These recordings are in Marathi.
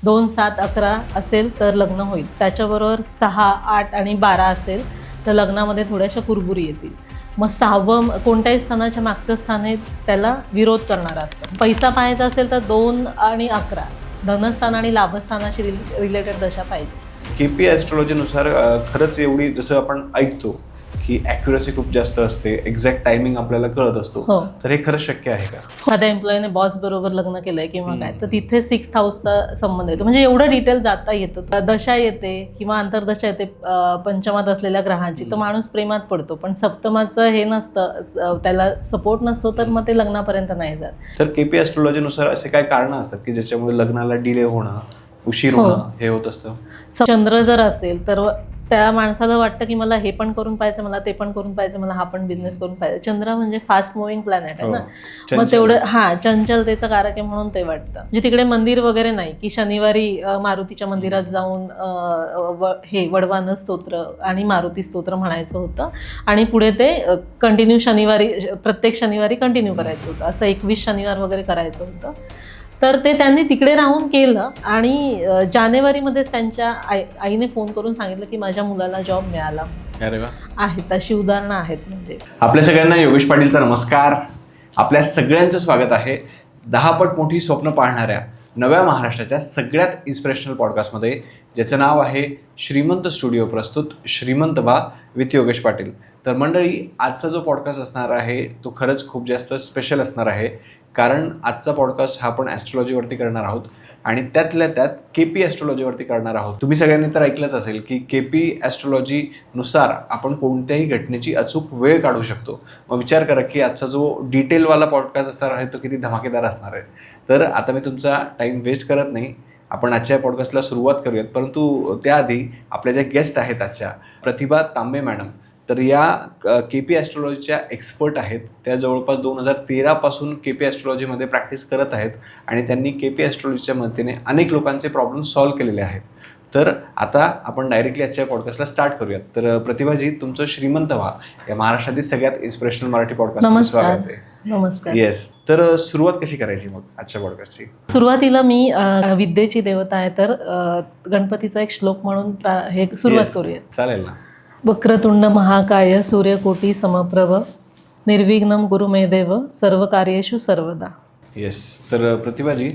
2, 7, 11 असेल तर लग्न होईल. त्याच्याबरोबर 6, 8 आणि 12 असेल तर लग्नामध्ये थोड्याशा कुरबुरी येतील. मग 6वं कोणत्याही स्थानाच्या मागचं स्थान हे त्याला विरोध करणारं असतं. पैसा पाहायचा असेल तर 2 आणि 11 धनस्थान आणि लाभस्थानाशी रिलेटेड दशा पाहिजे. केपी ॲस्ट्रॉलॉजीनुसार खरंच एवढी जसं आपण ऐकतो की ॲक्युरसी खूप जास्त असते, एक्झॅक्ट टायमिंग आपल्याला कळत असतो, हो. तर हे खरंच शक्य आहे का? एखाद्या एम्प्लॉईने बॉस बरोबर लग्न केलंय किंवा काय तर तिथे 6th हाऊसचा संबंध येतो. म्हणजे एवढं डिटेल जाता येतं. दशा येते किंवा अंतर्दशा येते पंचमात असलेल्या ग्रहांची तर माणूस प्रेमात पडतो. पण सप्तमाचं हे नसतं, त्याला सपोर्ट नसतो तर मग ते लग्नापर्यंत नाही जात. तर केपी ॲस्ट्रॉलॉजीनुसार असे काय कारणं असतात की ज्याच्यामुळे लग्नाला डिले होणं, उशीर हो. होणं हे होत असतं? चंद्र जर असेल तर त्या माणसाला वाटतं की मला हे पण करून पाहिजे, मला ते पण करून पाहिजे, मला हा पण बिझनेस करून पाहिजे. चंद्र म्हणजे फास्ट मुव्हिंग प्लॅनेट आहे ना, मग तेवढं चंचलतेचं कारक आहे म्हणून ते वाटतं. म्हणजे तिकडे मंदिर वगैरे नाही की शनिवारी मारुतीच्या मंदिरात जाऊन हे वडवान स्तोत्र आणि मारुती स्तोत्र म्हणायचं होतं आणि पुढे ते कंटिन्यू शनिवारी प्रत्येक शनिवारी कंटिन्यू करायचं होतं. असं 21 शनिवार वगैरे करायचं होतं. तर ते त्यांनी तिकडे राहून केलं आणि जानेवारीमध्येच त्यांच्या आईने फोन करून सांगितलं की माझ्या मुलाला जॉब मिळाला. अरे वा. आहेत अशी उदाहरणं आहेत. म्हणजे आपल्या सगळ्यांना योगेश पाटीलचा नमस्कार. आपल्या सगळ्यांचं स्वागत आहे 10 पट मोठी स्वप्न पाहणाऱ्या नव्या महाराष्ट्राच्या सगळ्यात इन्स्पिरेशनल पॉडकास्टमध्ये, ज्याचं नाव आहे श्रीमंत स्टुडिओ प्रस्तुत श्रीमंत व्हा विथ योगेश पाटील. तर मंडळी, आजचा जो पॉडकास्ट असणार आहे तो खरंच खूप जास्त स्पेशल असणार आहे, कारण आजचा पॉडकास्ट हा आपण ॲस्ट्रॉलॉजीवरती करणार आहोत आणि त्यातल्या त्यात केपी ॲस्ट्रॉलॉजीवरती करणार आहोत. तुम्ही सगळ्यांनी तर ऐकलंच असेल की केपी ॲस्ट्रॉलॉजीनुसार आपण कोणत्याही घटनेची अचूक वेळ काढू शकतो. मग विचार करा की आजचा जो डिटेलवाला पॉडकास्ट असणार आहे तो किती धमाकेदार असणार आहे. तर आता मी तुमचा टाईम वेस्ट करत नाही, आपण आजच्या पॉडकास्टला सुरुवात करूयात. परंतु त्याआधी आपल्या ज्या गेस्ट आहेत आजच्या, प्रतिभा तांबे मॅडम, तर या केपी ॲस्ट्रॉलॉजीच्या एक्सपर्ट आहेत. त्या जवळपास 2013 पासून केपी ॲस्ट्रॉलॉजीमध्ये प्रॅक्टिस करत आहेत आणि त्यांनी केपी ॲस्ट्रॉलॉजीच्या मदतीने अनेक लोकांचे प्रॉब्लेम सॉल्व्ह केलेले आहेत. तर आता आपण डायरेक्टली आजच्या पॉडकास्टला स्टार्ट करूयात. तर प्रतिभाजी, तुमचं श्रीमंत व्हा या महाराष्ट्रातील सगळ्यात इन्स्पिरेशनल मराठी पॉडकास्टमध्ये स्वागत आहे. नमस्कार. येस. तर सुरुवात कशी करायची मग आजच्या पॉडकास्टची? सुरुवातीला मी विद्येची देवता आहे तर गणपतीचा एक श्लोक म्हणून हे सुरुवात करूयात. चालेल ना. वक्रतुंड महाकाय सूर्यकोटी समप्रभ निर्विघ्नं कुरु मे देव सर्व कार्येषु सर्वदा. येस. तर प्रतिभाजी,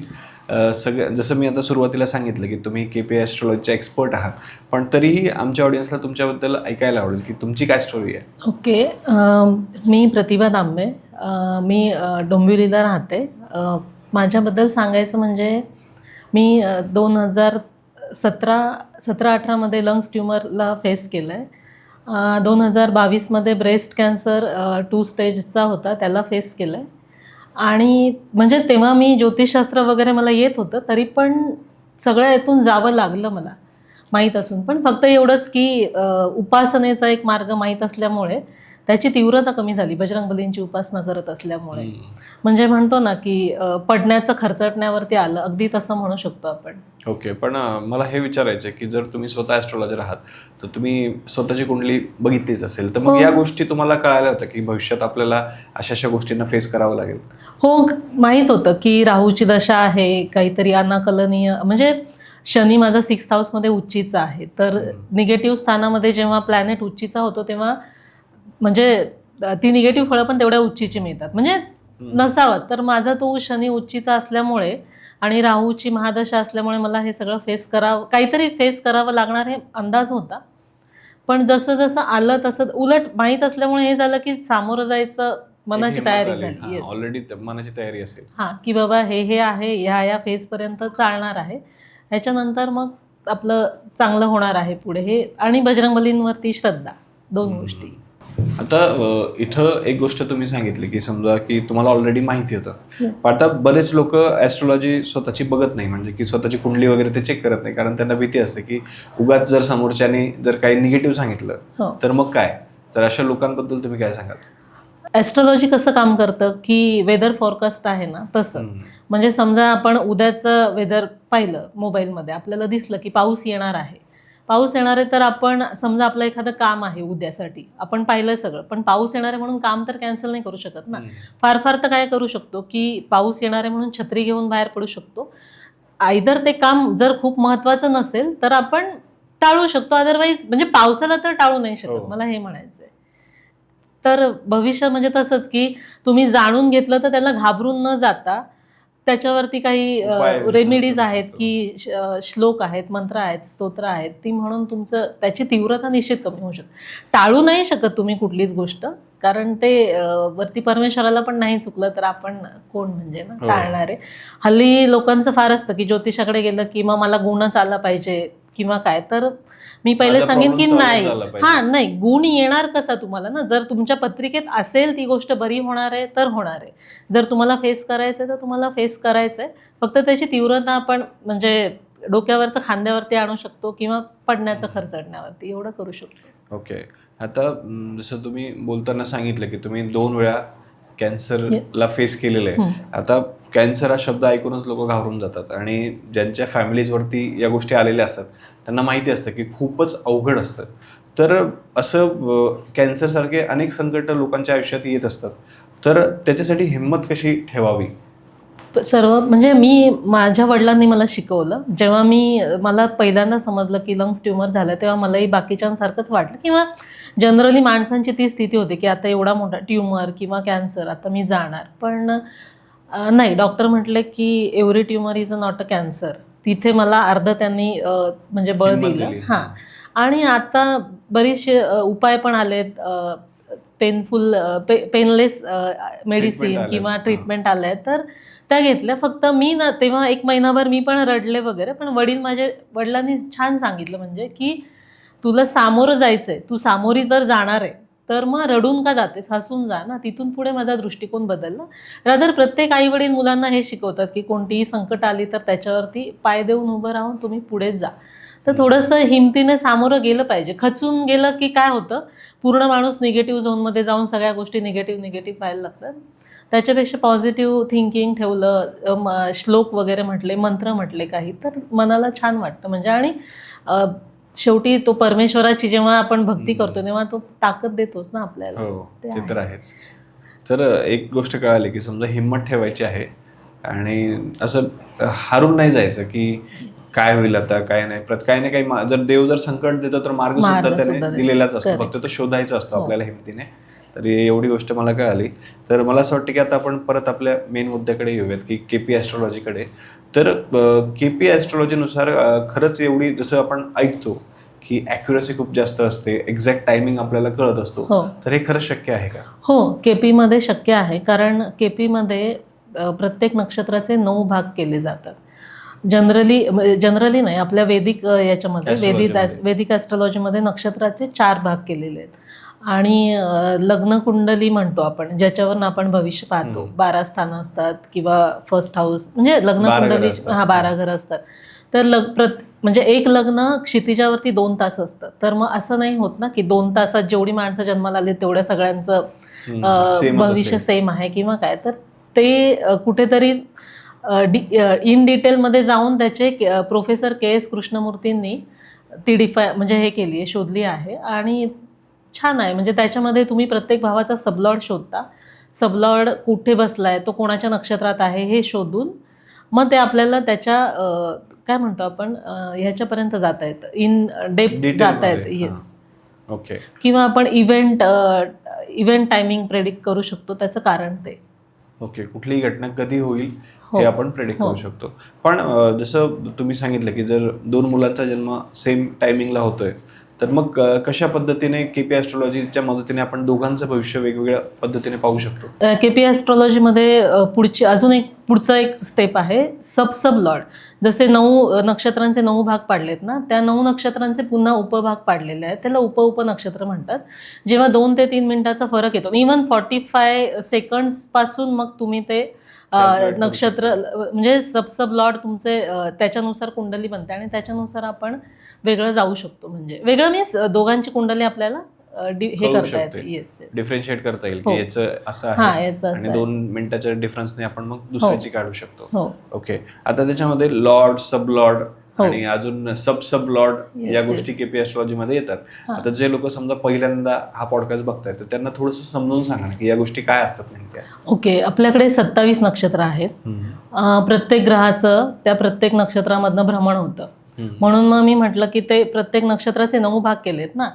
जसं मी आता सुरुवातीला सांगितलं की तुम्ही केपी ॲस्ट्रॉलॉजीचे एक्सपर्ट आहात, पण तरीही आमच्या ऑडियन्सला तुमच्याबद्दल ऐकायला आवडेल की तुमची काय स्टोरी आहे? ओके. मी प्रतिभा तांबे, मी डोंबिवलीला राहते. माझ्याबद्दल सांगायचं म्हणजे मी 2017-18मध्ये लंग्स ट्युमरला फेस केलं आहे. 2022मध्ये ब्रेस्ट कॅन्सर 2 स्टेजचा होता, त्याला फेस केलं आहे. आणि म्हणजे तेव्हा मी ज्योतिषशास्त्र वगैरे मला येत होतं, तरी पण सगळं यातून जावं लागलं मला माहीत असून. पण फक्त एवढंच की उपासनेचा एक मार्ग माहीत असल्यामुळे त्याची तीव्रता कमी झाली, बजरंगबलींची उपासना करत असल्यामुळे. म्हणजे म्हणतो ना की पडण्याचं खर्चटण्यावरती आलं, अगदी तसं म्हणू शकतो आपण. ओके. पण मला हे विचारायचं आहे की जर तुम्ही स्वतः ॲस्ट्रॉलॉजर आहात तर तुम्ही स्वतःची कुंडली बघितलीच असेल, तर मग या गोष्टी तुम्हाला कळाल्या होत्या की भविष्यात आपल्याला अशा अशा गोष्टींना फेस करावं लागेल? हो, माहीत होतं की राहूची दशा आहे, काहीतरी अनाकलनीय. म्हणजे शनी माझा 6th हाऊसमध्ये उच्चीचा आहे, तर निगेटिव्ह स्थानामध्ये जेव्हा प्लॅनेट उच्चीचा होतो तेव्हा म्हणजे ती निगेटिव्ह फळं पण तेवढ्या उच्चीची मिळतात. म्हणजे नसावं, तर माझा तो शनी उच्चीचा असल्यामुळे आणि राहूची महादशा असल्यामुळे मला हे सगळं काहीतरी फेस करावं लागणार हे अंदाज होता. पण जसं जसं आलं तसं उलट माहीत असल्यामुळे हे झालं की सामोरं जायचं मनाची तयारी झाली. ऑलरेडी मनाची तयारी असेल की बाबा हे आहे, ह्या फेजपर्यंत चालणार आहे, ह्याच्यानंतर मग आपलं चांगलं होणार आहे पुढे हे. आणि बजरंगबलींवरती श्रद्धा, 2 गोष्टी. आता इथं एक गोष्ट तुम्ही सांगितली की समजा की तुम्हाला ऑलरेडी माहिती होतं, पण आता बरेच लोक ॲस्ट्रॉलॉजी स्वतःची बघत नाही, म्हणजे की स्वतःची कुंडली वगैरे ते चेक करत नाही, कारण त्यांना भीती असते की उगाच जर समोरच्याने जर काही निगेटिव्ह सांगितलं तर मग काय. तर अशा लोकांबद्दल तुम्ही काय सांगाल? ॲस्ट्रॉलॉजी कसं काम करतं की वेदर फॉरकास्ट आहे ना तसं. म्हणजे समजा आपण उद्याचं वेदर पाहिलं मोबाईलमध्ये, आपल्याला दिसलं की पाऊस येणार आहे, तर आपण समजा आपलं एखादं काम आहे उद्यासाठी, आपण पाहिलं सगळं, पण पाऊस येणार आहे म्हणून काम तर कॅन्सल नाही करू शकत ना. फार फार तर काय करू शकतो की पाऊस येणार आहे म्हणून छत्री घेऊन बाहेर पडू शकतो. आयदर ते काम जर खूप महत्वाचं नसेल तर आपण टाळू शकतो, अदरवाईज म्हणजे पावसाला तर टाळू नाही शकत, मला हे म्हणायचंय. तर भविष्य म्हणजे तसंच की तुम्ही जाणून घेतलं तर त्याला घाबरून न जाता त्याच्यावरती काही रेमेडीज आहेत की श्लोक आहेत, मंत्र आहेत, स्तोत्र आहेत, ती म्हणून तुमचं त्याची तीव्रता निश्चित कमी होऊ शकते. टाळू नाही शकत तुम्ही कुठलीच गोष्ट, कारण ते वरती परमेश्वराला पण नाही चुकलं तर आपण कोण म्हणजे ना टाळणार आहे. हल्ली लोकांचं फार असतं की ज्योतिषाकडे गेलं की मग मला गुणच आला पाहिजे किंवा काय, तर मी पहिले सांगेन की नाही, नाही, गुण येणार कसा तुम्हाला ना, जर तुमच्या पत्रिकेत असेल ती गोष्ट बरी होणार आहे तर होणार आहे. जर तुम्हाला फेस करायचंय तर तुम्हाला फेस करायचंय, फक्त त्याची तीव्रता आपण म्हणजे डोक्यावरचं खांद्यावरती आणू शकतो किंवा पडण्याचं खर्चडण्यावरती, एवढं करू शकतो. ओके. आता जसं तुम्ही बोलताना सांगितलं की तुम्ही 2 वेळा कॅन्सरला फेस केलेलं आहे. आता कॅन्सर हा शब्द ऐकूनच लोक घाबरून जातात आणि ज्यांच्या फॅमिलीजवरती या गोष्टी आलेल्या असतात त्यांना माहिती असतं की खूपच अवघड असतं. तर असं कॅन्सरसारखे अनेक संकट लोकांच्या आयुष्यात येत असतात, तर त्याच्यासाठी हिंमत कशी ठेवावी? सर्व म्हणजे मी माझ्या वडिलांनी मला शिकवलं. जेव्हा मला पहिल्यांदा समजलं की लंग्स ट्युमर झालं, तेव्हा मलाही बाकीच्यांसारखंच वाटलं किंवा जनरली माणसांची ती स्थिती होती की आता एवढा मोठा ट्युमर किंवा कॅन्सर, आता मी जाणार. पण नाही, डॉक्टर म्हटले की every tumour is not a cancer. तिथे मला त्यांनी म्हणजे बळ दिलं. हां. आणि आता बरेचसे उपाय पण आलेत, पेनलेस मेडिसिन किंवा ट्रीटमेंट आल्या, तर त्या घेतल्या. फक्त मी ना तेव्हा 1 महिनाभर मी पण रडले वगैरे, पण वडिलांनी छान सांगितलं म्हणजे की तुला सामोरं जायचंय, तू सामोरी जर जाणार आहे तर मग रडून का जातेस, हसून जा ना. तिथून पुढे माझा दृष्टिकोन बदलला. रादर प्रत्येक आईवडील मुलांना हे शिकवतात की कोणतीही संकट आली तर त्याच्यावरती पाय देऊन उभं राहून तुम्ही पुढे जा. तर थोडंसं हिमतीने सामोरं गेलं पाहिजे. खचून गेलं की काय होतं, पूर्ण माणूस निगेटिव्ह झोनमध्ये जाऊन सगळ्या गोष्टी निगेटिव्ह व्हायला लागतात. त्याच्यापेक्षा पॉझिटिव्ह थिंकिंग ठेवलं, श्लोक वगैरे म्हटले, मंत्र म्हटले काही, तर मनाला छान वाटतं म्हणजे. आणि शेवटी तो परमेश्वराची जेव्हा आपण भक्ती करतो तेव्हा तो ताकद देतोच ना आपल्याला. हो, ते तर आहेच. तर एक गोष्ट कळाली की समजा हिंमत ठेवायची आहे आणि असं हारून नाही जायचं की काय होईल आता, काय नाही. काही ना काही जर देव जर संकट देतो तर मार्ग सुद्धा त्याने दिलेलाच असतो, फक्त तो शोधायचा असतो आपल्याला हिमतीने. तर एवढी गोष्ट मला कळाली. तर मला असं वाटतं की आता आपण परत आपल्या मेन मुद्द्याकडे येऊयात की KP ॲस्ट्रॉलॉजीकडे. तर KP ॲस्ट्रॉलॉजीनुसार खरंच एवढी, जसं आपण ऐकतो की ॲक्युरसी खूप जास्त असते, एक्झॅक्ट टायमिंग आपल्याला कळत असतो, तर हे खरंच शक्य आहे का? हो, KPमध्ये शक्य आहे. कारण KPमध्ये प्रत्येक नक्षत्राचे 9 भाग केले जातात. जनरली नाही, आपल्या वेदिक ॲस्ट्रॉलॉजीमध्ये नक्षत्राचे 4 भाग केलेले आहेत. आणि लग्न कुंडली म्हणतो आपण, ज्याच्यावरून आपण भविष्य पाहतो. 12 स्थानं असतात किंवा फर्स्ट हाऊस, म्हणजे लग्न कुंडली 12 घरं असतात. तर म्हणजे एक लग्न क्षितिजावरती 2 तास असतं. तर मग असं नाही होत ना की 2 तासात जेवढी माणसं जन्माला आली तेवढ्या सगळ्यांचं भविष्य सेम आहे किंवा काय. तर ते कुठेतरी इन डिटेलमध्ये जाऊन त्याचे प्रोफेसर KS कृष्णमूर्तींनी ती म्हणजे हे केली आहे, शोधली आहे. आणि छान आहे म्हणजे त्याच्यामध्ये तुम्ही प्रत्येक भावाचा सबलॉर्ड शोधता. सबलॉर्ड कुठे बसलाय, तो कोणाच्या नक्षत्रात आहे हे शोधून मग ते आपल्याला त्याच्या काय म्हणतो आपण ह्याच्यापर्यंत जाता येतं, इन डेप्थ जाता येतं. येस. ओके. किंवा आपण इव्हेंट टायमिंग प्रेडिक्ट करू शकतो, त्याचं कारण ते. ओके. कुठलीही घटना कधी होईल हे आपण प्रेडिक्ट करू शकतो. पण जसं तुम्ही सांगितलं की जर 2 मुलांचा जन्म सेम टायमिंगला होतोय, तर मग कशा पद्धतीने KP ॲस्ट्रॉलॉजीच्या मदतीने आपण दोघांचं भविष्य वेगवेगळ्या पद्धतीने पाहू शकतो? KP ॲस्ट्रॉलॉजीमध्ये पुढचा एक स्टेप आहे सब लॉर्ड. जसे 9 नक्षत्रांचे 9 भाग पाडलेत ना, त्या 9 नक्षत्रांचे पुन्हा उपभाग पाडलेले आहेत, त्याला उप नक्षत्र म्हणतात. जेव्हा 2 ते 3 मिनिटाचा फरक येतो, इव्हन 45 सेकंड्स पासून मग तुम्ही ते नक्षत्र म्हणजे सब लॉर्ड तुमचे त्याच्यानुसार कुंडली बनते आणि त्याच्यानुसार आपण वेगळं जाऊ शकतो. म्हणजे वेगळं मीन्स दोघांची कुंडली आपल्याला हे करता येते. येस, डिफरन्शिएट करता येईल की याचं असं आहे आणि 2 मिनिटाच्या डिफरन्सने आपण मग दुसऱ्याची काढू शकतो. ओके. आता त्याच्यामध्ये लॉर्ड, सब लॉर्ड आणि अजून सब लॉर्ड या Yes, गोष्टी केपी ऍस्ट्रॉलॉजी मध्ये येतात. आता जे लोक समजा पहिल्यांदा हा पॉडकास्ट बघतायत तर त्यांना थोडंसं समजून सांगा ना की या गोष्टी काय असतात नेमक्या. ओके, आपल्याकडे 27 नक्षत्र आहेत. प्रत्येक ग्रहाचं त्या प्रत्येक नक्षत्रामधनं भ्रमण होतं. म्हणून मग मी म्हटलं की ते प्रत्येक नक्षत्राचे 9 भाग केलेत ना.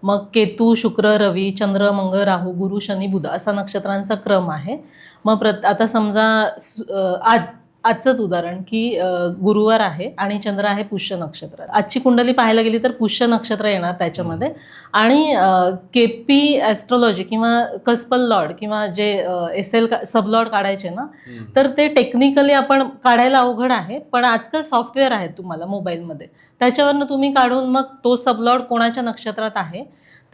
मग केतू, शुक्र, रवी, चंद्र, मंगळ, राहू, गुरु, शनी, बुध असा नक्षत्रांचा क्रम आहे. मग आता समजा आजचंच उदाहरण की गुरुवार आहे आणि चंद्र आहे पुष्य नक्षत्र. आजची कुंडली पाहायला गेली तर पुष्य नक्षत्र येणार त्याच्यामध्ये. आणि केपी ॲस्ट्रॉलॉजी किंवा कस्पल लॉर्ड किंवा जे SL सब लॉर्ड काढायचे ना, तर ते टेक्निकली आपण काढायला अवघड आहे. पण आजकाल सॉफ्टवेअर आहेत तुम्हाला मोबाईलमध्ये, त्याच्यावरनं तुम्ही काढून मग तो सब लॉर्ड कोणाच्या नक्षत्रात आहे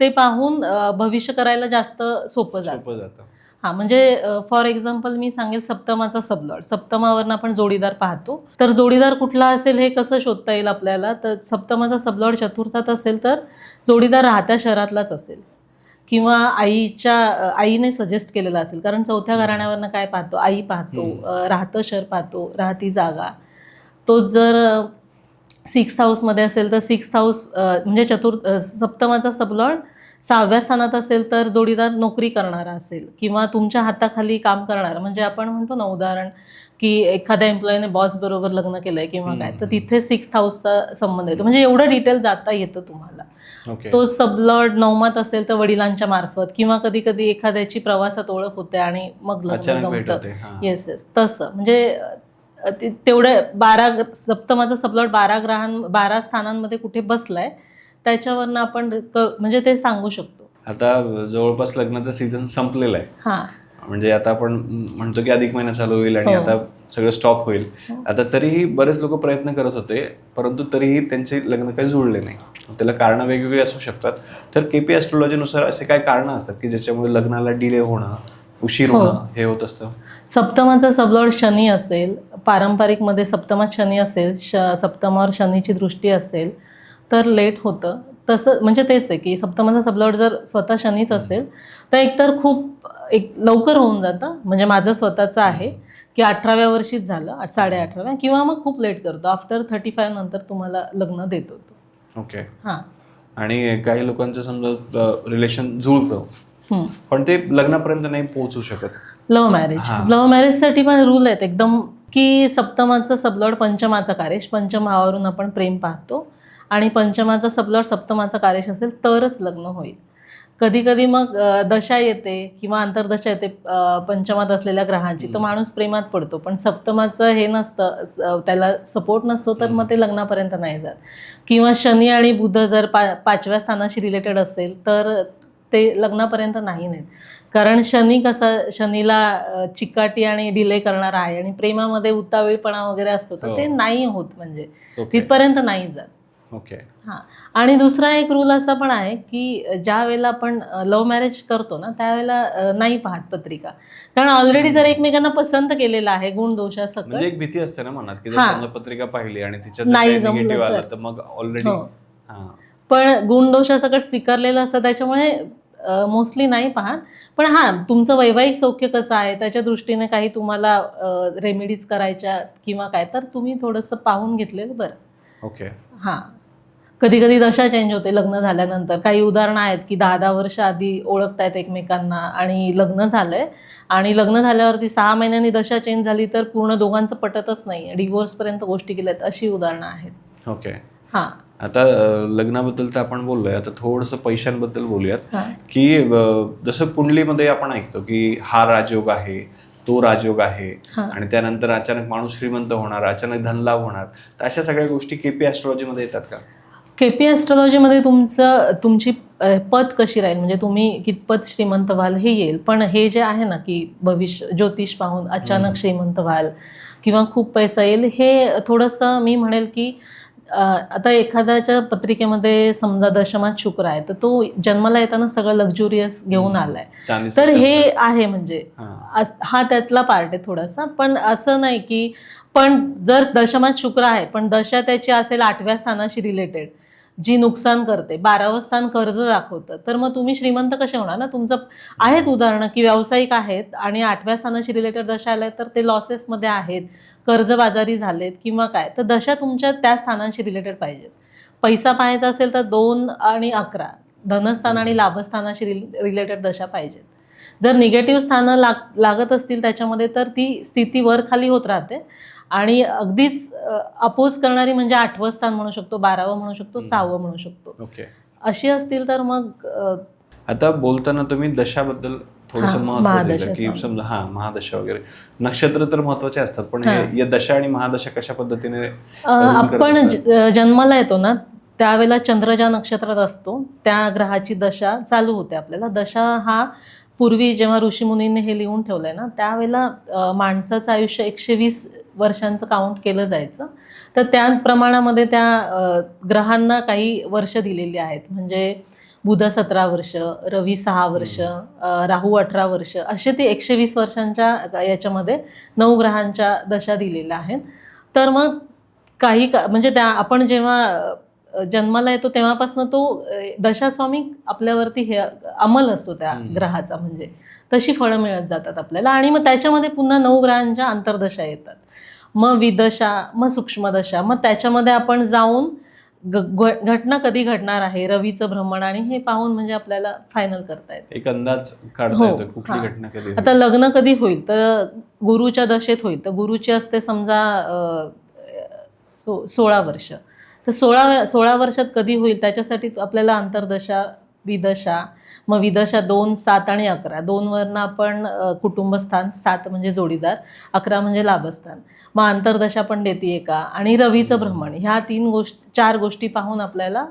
ते पाहून भविष्य करायला जास्त सोपं जातं. हां, म्हणजे फॉर एक्झाम्पल मी सांगेल सप्तमाचा सबलॉर्ड. सप्तमावरनं आपण जोडीदार पाहतो, तर जोडीदार कुठला असेल हे कसं शोधता येईल आपल्याला. तर सप्तमाचा सबलॉर्ड चतुर्थात असेल तर जोडीदार राहत्या शहरातलाच असेल किंवा आईने सजेस्ट केलेला असेल. कारण चौथ्या घराण्यावरनं काय पाहतो, आई पाहतो, राहतं शहर पाहतो, राहती जागा. तो जर 6th हाऊसमध्ये असेल तर 6th हाऊस म्हणजे सप्तमाचा सबलॉर्ड 6व्या स्थानात असेल तर जोडीदार नोकरी करणारा असेल किंवा तुमच्या हाताखाली काम करणारा. म्हणजे आपण म्हणतो ना उदाहरण की एखाद्या एम्प्लॉईने बॉस बरोबर लग्न केलंय किंवा काय, तर तिथे 6th हाऊसचा संबंध येतो. म्हणजे एवढं डिटेल जाता येतं तुम्हाला. तो सबलॉर्ड 9मात असेल तर वडिलांच्या मार्फत किंवा कधी कधी एखाद्याची प्रवासात ओळख होते आणि मग लग्न जमतं. येस तसं म्हणजे तेवढं सप्तमाचा सबलॉर्ड 12 स्थानांमध्ये कुठे बसलाय त्याच्यावरनं आपण म्हणजे ते सांगू शकतो. आता जवळपास लग्नाचा सीझन संपलेला आहे. म्हणजे आता आपण म्हणतो की अधिक महिना चालू होईल आणि आता सगळं स्टॉप होईल. आता तरीही बरेच लोक प्रयत्न करत होते, परंतु तरीही त्यांचे लग्न काही जुळले नाही. त्याला कारणं वेगवेगळी असू शकतात. तर केपी ॲस्ट्रॉलॉजीनुसार असे काय कारणं असतात की ज्याच्यामुळे लग्नाला डिले होणं, उशीर होणं हे होत असतं? सप्तमाचा सबलॉर्ड शनी असेल, पारंपरिकमध्ये सप्तमात शनी असेल, सप्तमावर शनीची दृष्टी असेल तर लेट होतं. तसं म्हणजे तेच आहे की सप्तमाचा सबलॉर्ड जर स्वतः शनीच असेल तर एकतर खूप लवकर होऊन जातं. म्हणजे माझं स्वतःचं आहे की 18व्या वर्षीच झालं, 18.5व्या, किंवा मग खूप लेट करतो. आफ्टर 35 नंतर तुम्हाला लग्न देतो तो. ओके. हां. आणि काही लोकांचं समजा रिलेशन जुळतं पण ते लग्नापर्यंत नाही पोहोचू शकत. लव्ह मॅरेजसाठी पण रूल आहेत एकदम की सप्तमाचा सबलॉर्ड पंचमाचा कार्यश, पंचमावरून आपण प्रेम पाहतो आणि पंचमाचा सबलॉर्ड सप्तमाचा कार्यश असेल तरच लग्न होईल. कधी कधी मग दशा येते किंवा अंतर्दशा येते पंचमात असलेल्या ग्रहांची, तर माणूस प्रेमात पडतो. पण सप्तमाचं हे नसतं, त्याला सपोर्ट नसतो, तर मग ते लग्नापर्यंत नाही जात. किंवा शनी आणि बुध जर 5व्या स्थानाशी रिलेटेड असेल तर ते लग्नापर्यंत नाही नेत. कारण शनीला चिकाटी आणि डिले करणारा आहे आणि प्रेमामध्ये उतावीळपणा वगैरे असतो, तर ते नाही होत, म्हणजे तिथपर्यंत नाही जात. ओके. हां. आणि दुसरा एक रूल असा पण आहे की ज्या वेळेला आपण लव्ह मॅरेज करतो ना त्यावेळेला नाही पाहत पत्रिका. कारण ऑलरेडी जर एकमेकांना पसंत केलेलं आहे गुणदोषासकट, म्हणजे एक भीती असते ना मनात की जर पत्रिका पाहिली आणि तिच्यात निगेटिव्ह आलं तर मग ऑलरेडी. पण गुणदोषासकट स्वीकारलेलं असतं त्याच्यामुळे मोस्टली नाही पाहत. पण हां, तुमचं वैवाहिक सौख्य कसं आहे त्याच्या दृष्टीने काही तुम्हाला रेमेडीज करायच्या किंवा काय, तर तुम्ही थोडंसं पाहून घेतलेलं बरं. ओके. हां. कधी कधी दशा चेंज होते लग्न झाल्यानंतर. काही उदाहरणं आहेत की 10 वर्ष आधी ओळखतायत एकमेकांना आणि लग्न झालंय आणि लग्न झाल्यावरती 6 महिन्यांनी दशा चेंज झाली तर पूर्ण दोघांचं पटतच नाही, डिवोर्सपर्यंत गोष्टी गेल्यात, अशी उदाहरणं आहेत. ओके. हां. आता लग्नाबद्दल तर आपण बोललोय, आता थोडंसं पैशांबद्दल बोलूयात. की जसं कुंडलीमध्ये आपण ऐकतो की हा राजयोग आहे, तो राजयोग आहे आणि त्यानंतर अचानक माणूस श्रीमंत होणार, अचानक धनलाभ होणार, तर अशा सगळ्या गोष्टी केपी ॲस्ट्रॉलॉजीमध्ये येतात का? केपी ॲस्ट्रॉलॉजीमध्ये तुमची पत कशी राहील, म्हणजे तुम्ही कितपत श्रीमंत व्हाल हे येईल. पण हे जे आहे ना की भविष्य ज्योतिष पाहून अचानक श्रीमंत व्हाल किंवा खूप पैसा येईल, हे थोडंसं मी म्हणेल की आता एखाद्याच्या पत्रिकेमध्ये समजा दशमात शुक्र आहे, तर तो जन्माला येताना सगळं लक्झुरियस घेऊन आलाय, तर हे आहे म्हणजे हा त्यातला पार्ट आहे थोडासा. पण असं नाही की, पण जर दशमात शुक्र आहे पण दशा त्याची असेल 8व्या स्थानाशी रिलेटेड, जी नुकसान करते. 12वं स्थान कर्ज दाखवतं, तर मग तुम्ही श्रीमंत कसे होणार ना. तुमचं आहेत उदाहरणं की व्यावसायिक आहेत आणि 8व्या स्थानाशी रिलेटेड दशा आल्या तर ते लॉसेसमध्ये आहेत, कर्जबाजारी झालेत किंवा काय. तर दशा तुमच्या त्या स्थानांशी रिलेटेड पाहिजेत. पैसा पाहायचा असेल तर 2 आणि 11 धनस्थान आणि लाभस्थानाशी रिलेटेड दशा पाहिजेत. जर निगेटिव्ह स्थानं लागत असतील त्याच्यामध्ये तर ती स्थिती वर खाली होत राहते आणि अगदीच अपोज करणारी म्हणजे 8वं स्थान म्हणू शकतो, 12वं म्हणू शकतो, 6वं म्हणू शकतो. ओके. अशी असतील तर मग आता बोलताना तुम्ही दशाबद्दल थोडंसं महत्व दिलं की समजा महादशा वगैरे नक्षत्र तर महत्वाचे असतात, पण या दशा आणि महादशा कशा पद्धतीने आपण जन्माला येतो ना त्यावेळेला चंद्र ज्या नक्षत्रात असतो त्या ग्रहाची दशा चालू होते आपल्याला. दशा हा पूर्वी जेव्हा ऋषीमुनींनी हे लिहून ठेवलंय ना त्यावेळेला माणसाचं आयुष्य 120 वर्षांचं काउंट केलं जायचं. तर त्या प्रमाणामध्ये त्या ग्रहांना काही वर्ष दिलेली आहेत. म्हणजे बुध 17 वर्ष, रवी 6 वर्ष, राहू 18 वर्ष, असे ते 120 वर्षांच्या याच्यामध्ये 9 ग्रहांच्या दशा दिलेल्या आहेत. तर मग काही म्हणजे त्या आपण जेव्हा जन्माला येतो तेव्हापासून तो दशास्वामी आपल्यावरती हे अंमल असतो त्या ग्रहाचा. म्हणजे तशी फळं मिळत जातात आपल्याला. आणि मग त्याच्यामध्ये पुन्हा 9 ग्रहांच्या अंतर्दशा येतात. मग विदशा, मग सूक्ष्मदशा, मग त्याच्यामध्ये आपण जाऊन घटना कधी घडणार आहे, रवीचं भ्रमण आणि हे पाहून म्हणजे आपल्याला फायनल करता येतं, एक अंदाज काढता येतो कुठली घटना कधी. आता लग्न कधी होईल तर गुरुच्या दशेत होईल. तर गुरुची असते समजा 16 वर्ष. तर 16 वर्षात कधी होईल त्याच्यासाठी आपल्याला अंतर्दशा, विदशा, मग विदशा 2, 7 आणि 11. 2 वरनं आपण कुटुंबस्थान, 7 म्हणजे जोडीदार, 11 म्हणजे लाभस्थान. मग अंतर्दशा पण देते का, आणि रवीचं भ्रमण. ह्या 4 गोष्टी पाहून आपल्याला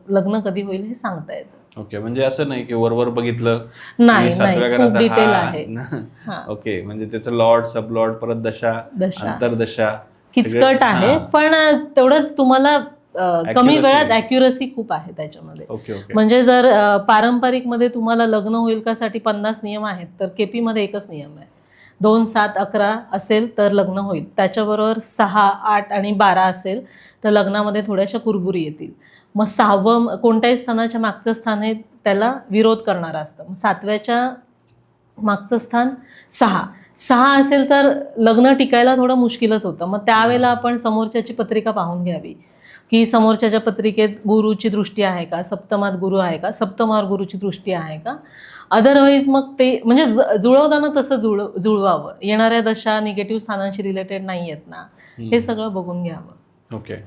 लग्न कधी होईल हे सांगता येतं. ओके. म्हणजे असं नाही की वरवर बघितलं नाही, खूप डिटेल आहे. ओके. म्हणजे त्याचं लॉर्ड, सब लॉर्ड, परत दशा, अंतर्दशा किचकट आहे, पण तेवढंच तुम्हाला कमी वेळात ॲक्युरसी खूप आहे त्याच्यामध्ये. म्हणजे जर पारंपरिक मध्ये तुम्हाला लग्न होईल कासाठी 50 नियम आहेत तर केपी मध्ये एकच नियम आहे. 2, 7, 11 असेल तर लग्न होईल. त्याच्याबरोबर 6, 8 आणि 12 असेल तर लग्नामध्ये थोड्याशा कुरबुरी येतील. मग 6वं कोणत्याही स्थानाच्या मागचं स्थान हे त्याला विरोध करणारं असतं. मग 7व्याच्या मागचं स्थान 6 असेल तर लग्न टिकायला थोडं मुश्किलच होतं. मग त्यावेळेला आपण समोरच्याची पत्रिका पाहून घ्यावी की समोरच्याच्या पत्रिकेत गुरुची दृष्टी आहे का, सप्तमात गुरु आहे का, सप्तमावर गुरुची दृष्टी आहे का. अदरवाईज मग ते म्हणजे जुळवताना तसं जुळवावं. येणाऱ्या दशा निगेटिव्ह स्थानांशी रिलेटेड नाही आहेत ना, हे सगळं बघून घ्यावं. ओके.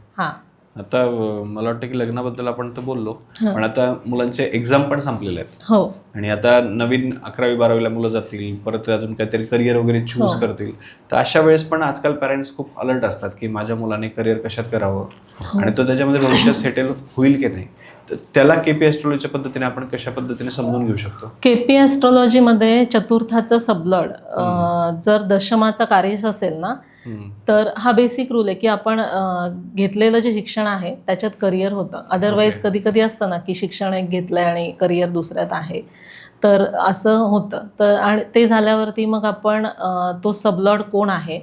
आता मला वाटतं की लग्नाबद्दल आपण तर बोललो, पण आता मुलांचे एक्झाम पण संपलेले आहेत. हो. आणि आता नवीन 11वी 12वीला मुलं जातील, परत अजून काहीतरी करिअर वगैरे चूज करतील. तर अशा वेळेस पण आजकाल पॅरेंट्स खूप अलर्ट असतात की माझ्या मुलाने करिअर कशात करावं आणि तो त्याच्यामध्ये भविष्यात सेटल होईल की नाही. तर त्याला केपी ॲस्ट्रॉलॉजीच्या पद्धतीने आपण कशा पद्धतीने समजून घेऊ शकतो. केपी ॲस्ट्रॉलॉजीमध्ये चतुर्थाचं सबलॉर्ड जर दशमाचा कार्यश असेल ना तर हा बेसिक रूल आहे की आपण घेतलेलं जे शिक्षण आहे त्याच्यात करिअर होतं. अदरवाईज कधी कधी असतं ना की शिक्षण एक घेतलंय आणि करिअर दुसऱ्यात आहे, तर असं होतं. तर आणि ते झाल्यावरती मग आपण तो सबलॉर्ड कोण आहे,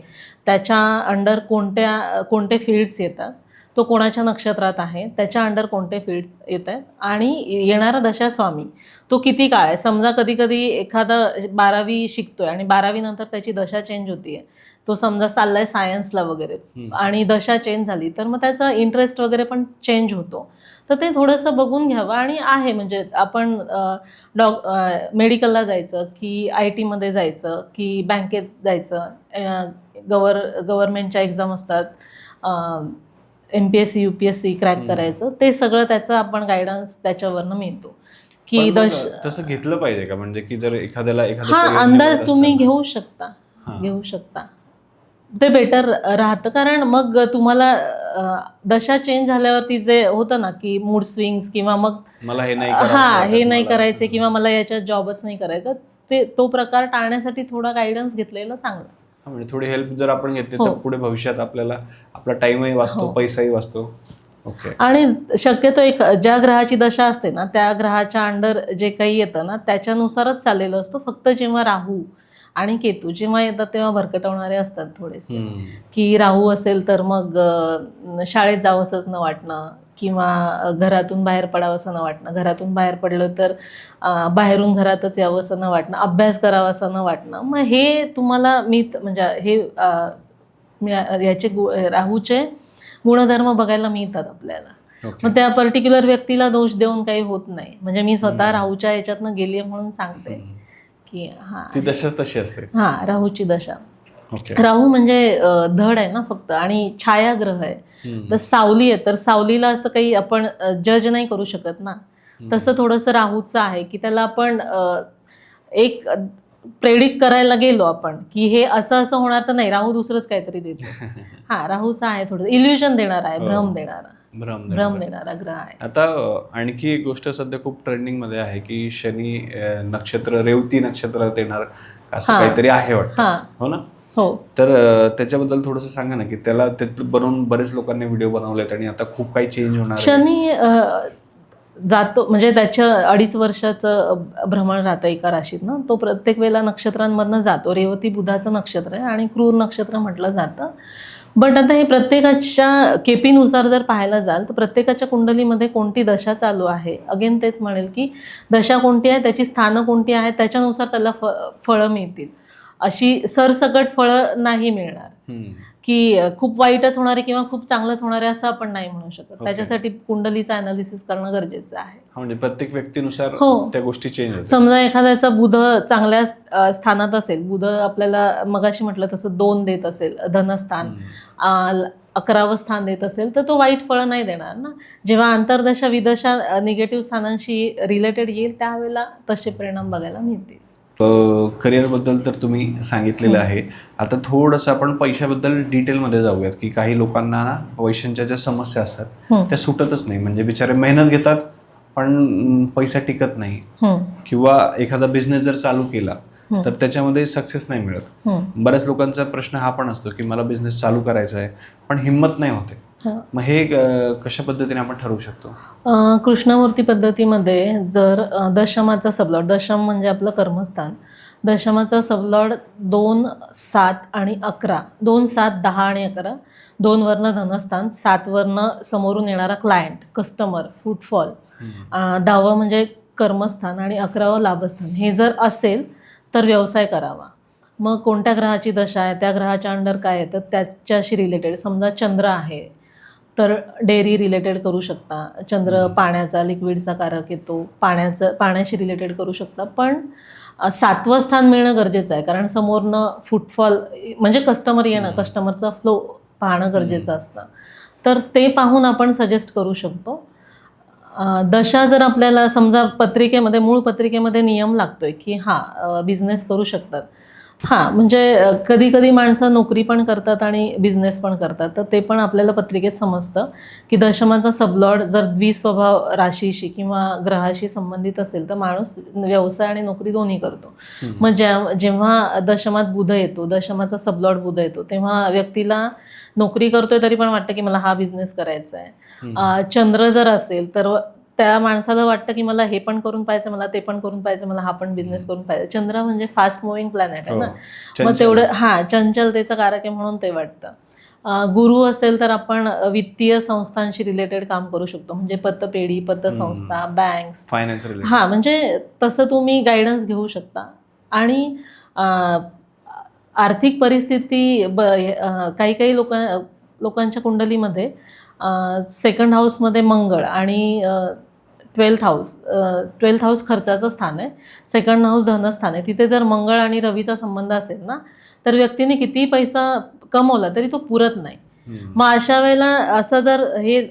त्याच्या अंडर कोणते फील्ड्स येतात, तो कोणाच्या नक्षत्रात आहे, त्याच्या अंडर कोणते फील्ड्स येत आहेत, आणि येणारा दशास्वामी तो किती काळ आहे. समजा कधी कधी एखादा 12वी शिकतोय आणि 12वी नंतर त्याची दशा चेंज होतीये, तो समजा चाललाय सायन्सला वगैरे आणि दशा चेंज झाली तर मग त्याचा इंटरेस्ट वगैरे पण चेंज होतो. तर ते थोडंसं बघून घ्यावं. आणि आहे म्हणजे आपण मेडिकलला जायचं की IT मध्ये जायचं की बँकेत जायचं, गव्हर्नमेंटच्या एक्झाम असतात, MPSC UPSC क्रॅक करायचं, ते सगळं त्याचं आपण गायडन्स त्याच्यावरनं मिळतो की तसं घेतलं पाहिजे का, म्हणजे की जर एखाद्याला अंदाज तुम्ही घेऊ शकता ते बेटर राहतं. कारण मग तुम्हाला दशा चेंज झाल्यावरती जे होतं ना की मूड स्विंग्स किंवा मग मला हे नाही करायचे किंवा मला याच्यात जॉबच नाही करायचा, तो प्रकार टाळण्यासाठी थोडा गायडन्स घेतलेलं चांगलं. म्हणजे थोडी हेल्प जर आपण घेतली तर पुढे भविष्यात आपल्याला आपला टाइमही वाचतो, पैसाही वाचतो. ओके. आणि शक्यतो ज्या ग्रहाची दशा असते ना त्या ग्रहाच्या अंडर जे काही येतं ना त्याच्यानुसारच चाललेलं असतं. फक्त जेव्हा राहू आणि केतू जेव्हा येतात तेव्हा भरकटवणारे असतात थोडेसे, की राहू असेल तर मग शाळेत जावंसंच न वाटणं किंवा घरातून बाहेर पडावंसं न वाटणं, घरातून बाहेर पडलं तर बाहेरून घरातच यावंसं न वाटणं, अभ्यास करावासं न वाटणं. मग हे तुम्हाला म्हणजे हे याचे राहूचे गुणधर्म बघायला मिळतात आपल्याला. मग त्या पर्टिक्युलर व्यक्तीला दोष देऊन काही होत नाही. म्हणजे मी स्वतः राहूच्या याच्यातनं गेली म्हणून सांगते की ती दशा तशी असते. राहूची दशा. राहू म्हणजे धड आहे ना फक्त, आणि छायाग्रह आहे. तर सावली आहे, तर सावलीला असं काही आपण जज नाही करू शकत ना. तसं थोडंसं राहूचं आहे की त्याला आपण एक प्रेडिक्ट करायला गेलो आपण की हे असं असं होणार, तर नाही, राहू दुसरंच काहीतरी देतो. राहूचा आहे, थोडं इल्युजन देणारा आहे, भ्रम देणारा ग्रह आहे. आता आणखी एक गोष्ट सध्या खूप ट्रेंडिंग मध्ये आहे की शनी नक्षत्र, रेवती नक्षत्रात येणार असं काहीतरी आहे वाटतं, हो ना? हो. तर त्याच्याबद्दल थोडंसं सांगा ना, की त्याला बनवून बरेच लोकांनी व्हिडिओ बनवलेत आणि आता खूप काही चेंज होणार. शनी जातो म्हणजे त्याच्या 2.5 वर्षाचं भ्रमण राहतं एका राशीत ना. तो प्रत्येक वेळेला नक्षत्रांमधनं जातो. रेवती बुधाचं नक्षत्र आहे आणि क्रूर नक्षत्र म्हटलं जातं. बट आता हे प्रत्येकाच्या केपीनुसार जर पाहायला जाल तर प्रत्येकाच्या कुंडलीमध्ये कोणती दशा चालू आहे, अगेन तेच म्हणेल की दशा कोणती आहे, त्याची स्थानं कोणती आहेत, त्याच्यानुसार त्याला फळं मिळतील. अशी सरसकट फळं नाही मिळणार की खूप वाईटच होणारे किंवा खूप चांगलंच होणारे असं आपण नाही म्हणू शकत. त्याच्यासाठी कुंडलीचं अनालिसिस करणं गरजेचं आहे. म्हणजे प्रत्येक व्यक्तीनुसार त्या गोष्टी चेंज होतात. समजा एखाद्याचा बुध चांगल्या स्थानात असेल, बुध आपल्याला मगाशी म्हटलं तसं 2 देत असेल, धनस्थान 11वं स्थान देत असेल, तर तो वाईट फळं नाही देणार ना. जेव्हा अंतर्दशा विदशा निगेटिव्ह स्थानांशी रिलेटेड येईल त्यावेळेला तसे परिणाम बघायला मिळतील. करिअरबद्दल तर तुम्ही सांगितलेलं आहे. आता थोडंसं आपण पैशाबद्दल डिटेलमध्ये जाऊयात, की काही लोकांना ना पैशांच्या ज्या समस्या असतात त्या सुटतच नाही. म्हणजे बिचारे मेहनत घेतात पण पैसा टिकत नाही, किंवा एखादा बिझनेस जर चालू केला तर त्याच्यामध्ये सक्सेस नाही मिळत. बऱ्याच लोकांचा प्रश्न हा पण असतो की मला बिझनेस चालू करायचा आहे पण हिंमत नाही होते. मग हे कशा पद्धतीने आपण ठरवू शकतो? कृष्णमूर्ती पद्धतीमध्ये जर दशमाचा सबलॉट, दशम म्हणजे आपलं कर्मस्थान, दशमाचा सबलॉट 2, 7 आणि 11, 2, 7, 10 आणि 11, 2 वरनं धनस्थान, 7 वरनं समोरून येणारा क्लायंट, कस्टमर, फुटफॉल, 10वं म्हणजे कर्मस्थान आणि 11वं लाभस्थान, हे जर असेल तर व्यवसाय करावा. मग कोणत्या ग्रहाची दशा आहे, त्या ग्रहाच्या अंडर काय येतं त्याच्याशी रिलेटेड. समजा चंद्र आहे तर डेअरी रिलेटेड करू शकता. चंद्र पाण्याचा, लिक्विडचा कारक येतो, पाण्याशी रिलेटेड करू शकता. पण 7वं स्थान मिळणं गरजेचं आहे, कारण समोरनं फुटफॉल म्हणजे कस्टमर येणं, कस्टमरचा फ्लो पाहणं गरजेचं असतं. तर ते पाहून आपण सजेस्ट करू शकतो. दशा जर आपल्याला समजा पत्रिकेमध्ये, मूळ पत्रिकेमध्ये नियम लागतोय की बिझनेस करू शकतात. म्हणजे कधी कधी माणसं नोकरी पण करतात आणि बिझनेस पण करतात, तर ते पण आपल्याला पत्रिकेत समजतं की दशमाचा सबलॉर्ड जर द्विस्वभाव राशीशी किंवा ग्रहाशी संबंधित असेल तर माणूस व्यवसाय आणि नोकरी दोन्ही करतो. मग जेव्हा दशमात बुध येतो, दशमाचा सबलॉर्ड बुध येतो, तेव्हा व्यक्तीला नोकरी करतोय तरी पण वाटतं की मला हा बिझनेस करायचा आहे. चंद्र जर असेल तर त्या माणसाला वाटतं की मला हे पण करून पाहिजे, मला ते पण करून पाहिजे, मला हा पण बिझनेस करून पाहिजे. चंद्र म्हणजे फास्ट मुव्हिंग प्लॅनेट आहे ना. मग तेवढं चंचलतेचं कारक आहे म्हणून ते वाटतं. गुरु असेल तर आपण वित्तीय संस्थांशी रिलेटेड काम करू शकतो, म्हणजे पतपेढी, पतसंस्था, बँक्स, फायनान्स. म्हणजे तसं तुम्ही गायडन्स घेऊ शकता. आणि आर्थिक परिस्थिती काही लोकांच्या कुंडलीमध्ये 2nd हाऊसमध्ये मंगळ आणि 12th हाऊस खर्चाचं स्थान आहे, 2nd हाऊस धनस्थान आहे. तिथे जर मंगळ आणि रवीचा संबंध असेल ना तर व्यक्तीने कितीही पैसा कमवला तरी तो पुरत नाही. मग अशा वेळेला असं जर हे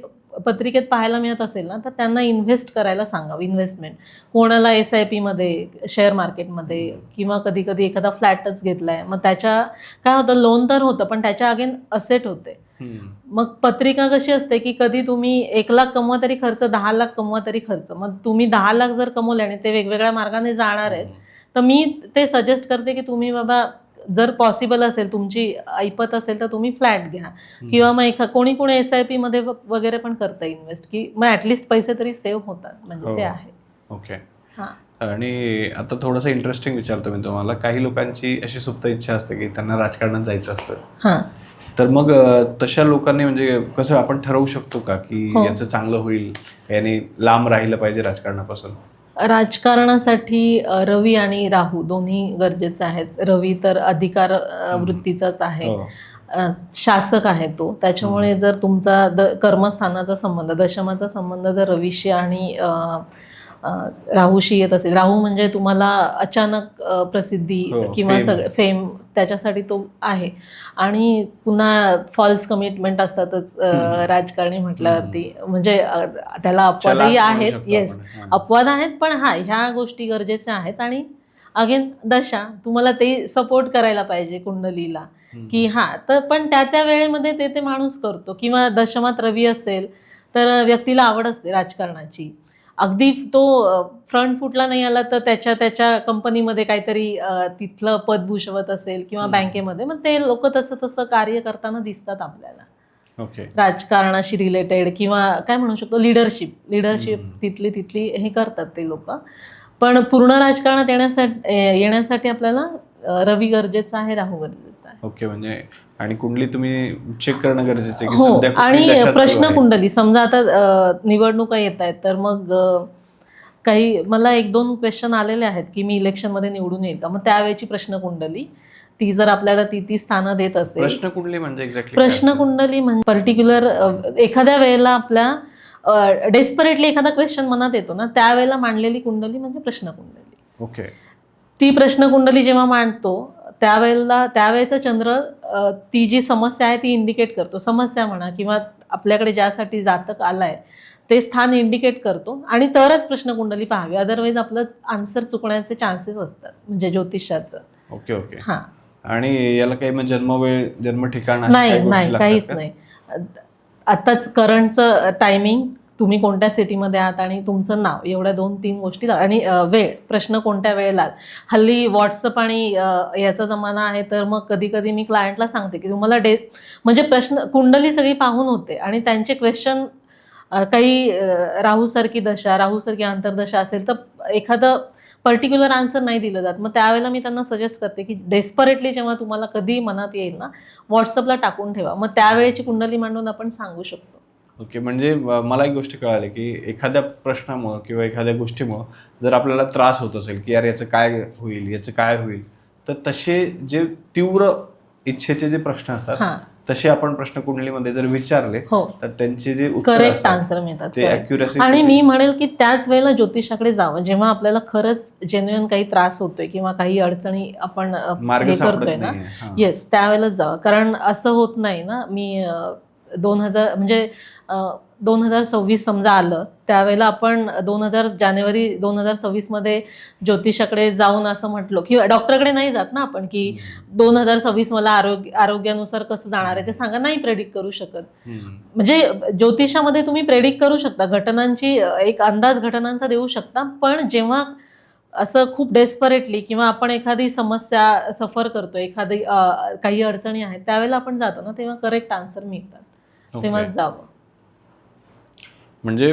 पत्रिकेत पाहायला मिळत असेल ना तर त्यांना इन्व्हेस्ट करायला सांगावं. इन्व्हेस्टमेंट कोणाला SIP मध्ये, शेअर मार्केटमध्ये, किंवा कधी कधी एखादा फ्लॅटच घेतलाय, मग त्याच्या काय होतं, लोन तर होतं पण त्याच्या अगेन असेट होते. मग पत्रिका कशी असते की कधी तुम्ही 1 लाख कमवा तरी खर्च, 10 लाख कमवा तरी खर्च. मग तुम्ही 10 लाख जर कमवले आणि ते वेगवेगळ्या मार्गाने जाणार आहेत तर मी ते सजेस्ट करते की तुम्ही बाबा जर पॉसिबल असेल, तुमची ऐपत असेल तर तुम्ही फ्लॅट घ्या, किंवा मग कोणी SIP मध्ये वगैरे पण करतं इन्व्हेस्ट, की मग ऍटलिस्ट पैसे तरी सेव्ह होतात. म्हणजे ते आहे. ओके. आणि आता थोडंसं इंटरेस्टिंग विचारतो मी तुम्हाला. काही लोकांची अशी सुप्त इच्छा असते की त्यांना राजकारणात जायचं असतं. हां. तर मग तशा लोकांनी म्हणजे कसं आपण ठरवू शकतो का की हो. याचं चांगलं होईल, याने लांब राहिलं पाहिजे राजकारणापासून? राजकारणासाठी रवी आणि राहू दोन्ही गरजेचे आहेत. रवी तर अधिकार वृत्तीचाच आहे. हो. शासक आहे तो. त्याच्यामुळे जर तुमचा कर्मस्थानाचा संबंध, दशमाचा संबंध जर रवीशी आणि राहूशी येत असेल, राहू म्हणजे तुम्हाला अचानक प्रसिद्धी हो, किंवा fame. सगळं फेम, त्याच्यासाठी तो आहे. आणि पुन्हा फॉल्स कमिटमेंट असतातच राजकारणी म्हटल्यावरती, म्हणजे त्याला अपवादही चलाक म्हणू आहेत. शकतो येस, आपण. हां. अपवाद आहेत, पण ह्या गोष्टी गरजेच्या आहेत. आणि अगेन दशा तुम्हाला ते सपोर्ट करायला पाहिजे कुंडलीला, की तर पण त्या वेळेमध्ये ते माणूस करतो. किंवा दशमात रवी असेल तर व्यक्तीला आवड असते राजकारणाची. अगदी तो फ्रंट फुटला नाही आला तर त्याच्या कंपनीमध्ये काहीतरी तिथलं पद भूषवत असेल किंवा बँकेमध्ये, मग ते लोक तसं कार्य करताना दिसतात आपल्याला. ओके. राजकारणाशी रिलेटेड किंवा काय म्हणू शकतो, लिडरशिप तिथली हे करतात ते लोक. पण पूर्ण राजकारणात येण्यासाठी आपल्याला रवी गरजेचा आहे, राहू गरजेचा आहे. ओके. म्हणजे आणि कुंडली तुम्ही चेक करणं गरजेचं आहे की हो. सध्या कुठली आणि दशा चालू प्रश्न आहे. कुंडली समजा आता निवडणुका येत आहेत, तर मग काही मला 1-2 क्वेश्चन आलेले आहेत की मी इलेक्शनमध्ये निवडून येईल का, मग त्यावेळेची प्रश्न कुंडली ती जर आपल्याला ती स्थानं देत असेल. प्रश्न कुंडली म्हणजे एक्झॅक्टली प्रश्न कुंडली म्हणजे पर्टिक्युलर एखाद्या वेळेला आपल्या डेस्परेटली एखादा क्वेश्चन मनात येतो ना, त्यावेळेला मांडलेली कुंडली म्हणजे प्रश्न कुंडली. ओके. ती प्रश्न कुंडली जेव्हा मांडतो त्यावेळेचा चंद्र ती जी समस्या आहे ती इंडिकेट करतो. समस्या म्हणा किंवा आपल्याकडे ज्यासाठी जातक आलाय ते स्थान इंडिकेट करतो, आणि तरच प्रश्न कुंडली पाहावी. अदरवाईज आपलं आन्सर चुकण्याचे चान्सेस असतात, म्हणजे ज्योतिषाचं. ओके. ओके. हां. आणि याला काही मग जन्मवेळ, जन्म ठिकाण अशा काही गोष्टी नाही, लागतात काहीच का? नाही. आताच करंटचं टायमिंग, तुम्ही कोणत्या सिटीमध्ये आहात आणि तुमचं नाव, एवढ्या 2-3 गोष्टी आणि वेळ, प्रश्न कोणत्या वेळेला. हल्ली व्हॉट्सअप आणि याचा जमाना आहे, तर मग कधी कधी मी क्लायंटला सांगते की तुम्हाला म्हणजे प्रश्न कुंडली सगळी पाहून होते आणि त्यांचे क्वेश्चन काही राहूसारखी दशा, राहूसारखी अंतर्दशा असेल तर एखादं पर्टिक्युलर आन्सर नाही दिलं जात. मग त्यावेळेला मी त्यांना सजेस्ट करते की डेस्परेटली जेव्हा तुम्हाला कधी मनात येईल ना, व्हॉट्सअपला टाकून ठेवा. मग त्यावेळेची कुंडली मांडून आपण सांगू शकतो. ओके. म्हणजे मला एक गोष्ट कळाली की एखाद्या प्रश्नामुळं किंवा एखाद्या गोष्टीमुळं जर आपल्याला त्रास होत असेल की यार याचं काय होईल, याचं काय होईल, तर तसे जे तीव्र इच्छेचे जे प्रश्न असतात तसे आपण प्रश्न कुंडलीमध्ये जर विचारले तर त्यांचे जे करेक्ट आन्सर मिळतात. ते ॲक्युरसी. आणि मी म्हणेल की त्याच वेळेला ज्योतिषाकडे जावं जेव्हा आपल्याला खरंच जेन्युइन काही त्रास होतोय किंवा काही अडचणी आपण हे करतोय ना. येस, त्यावेळेलाच जावं. कारण असं होत नाही ना, मी 2026 समजा आलं त्यावेळेला आपण जानेवारी 2026 मध्ये ज्योतिषाकडे जाऊन असं म्हटलो, किंवा डॉक्टरकडे नाही जात ना आपण की 2026 मला आरोग्यानुसार कसं जाणार आहे ते सांगा, नाही प्रेडिक्ट करू शकत. म्हणजे ज्योतिषामध्ये तुम्ही प्रेडिक्ट करू शकता, घटनांची एक अंदाज घटनांचा देऊ शकता, पण जेव्हा असं खूप डेस्परेटली किंवा आपण एखादी समस्या सफर करतो, एखादी काही अडचणी आहेत, त्यावेळेला आपण जातो ना, तेव्हा करेक्ट आन्सर मिळतात, तेव्हाच जावं. म्हणजे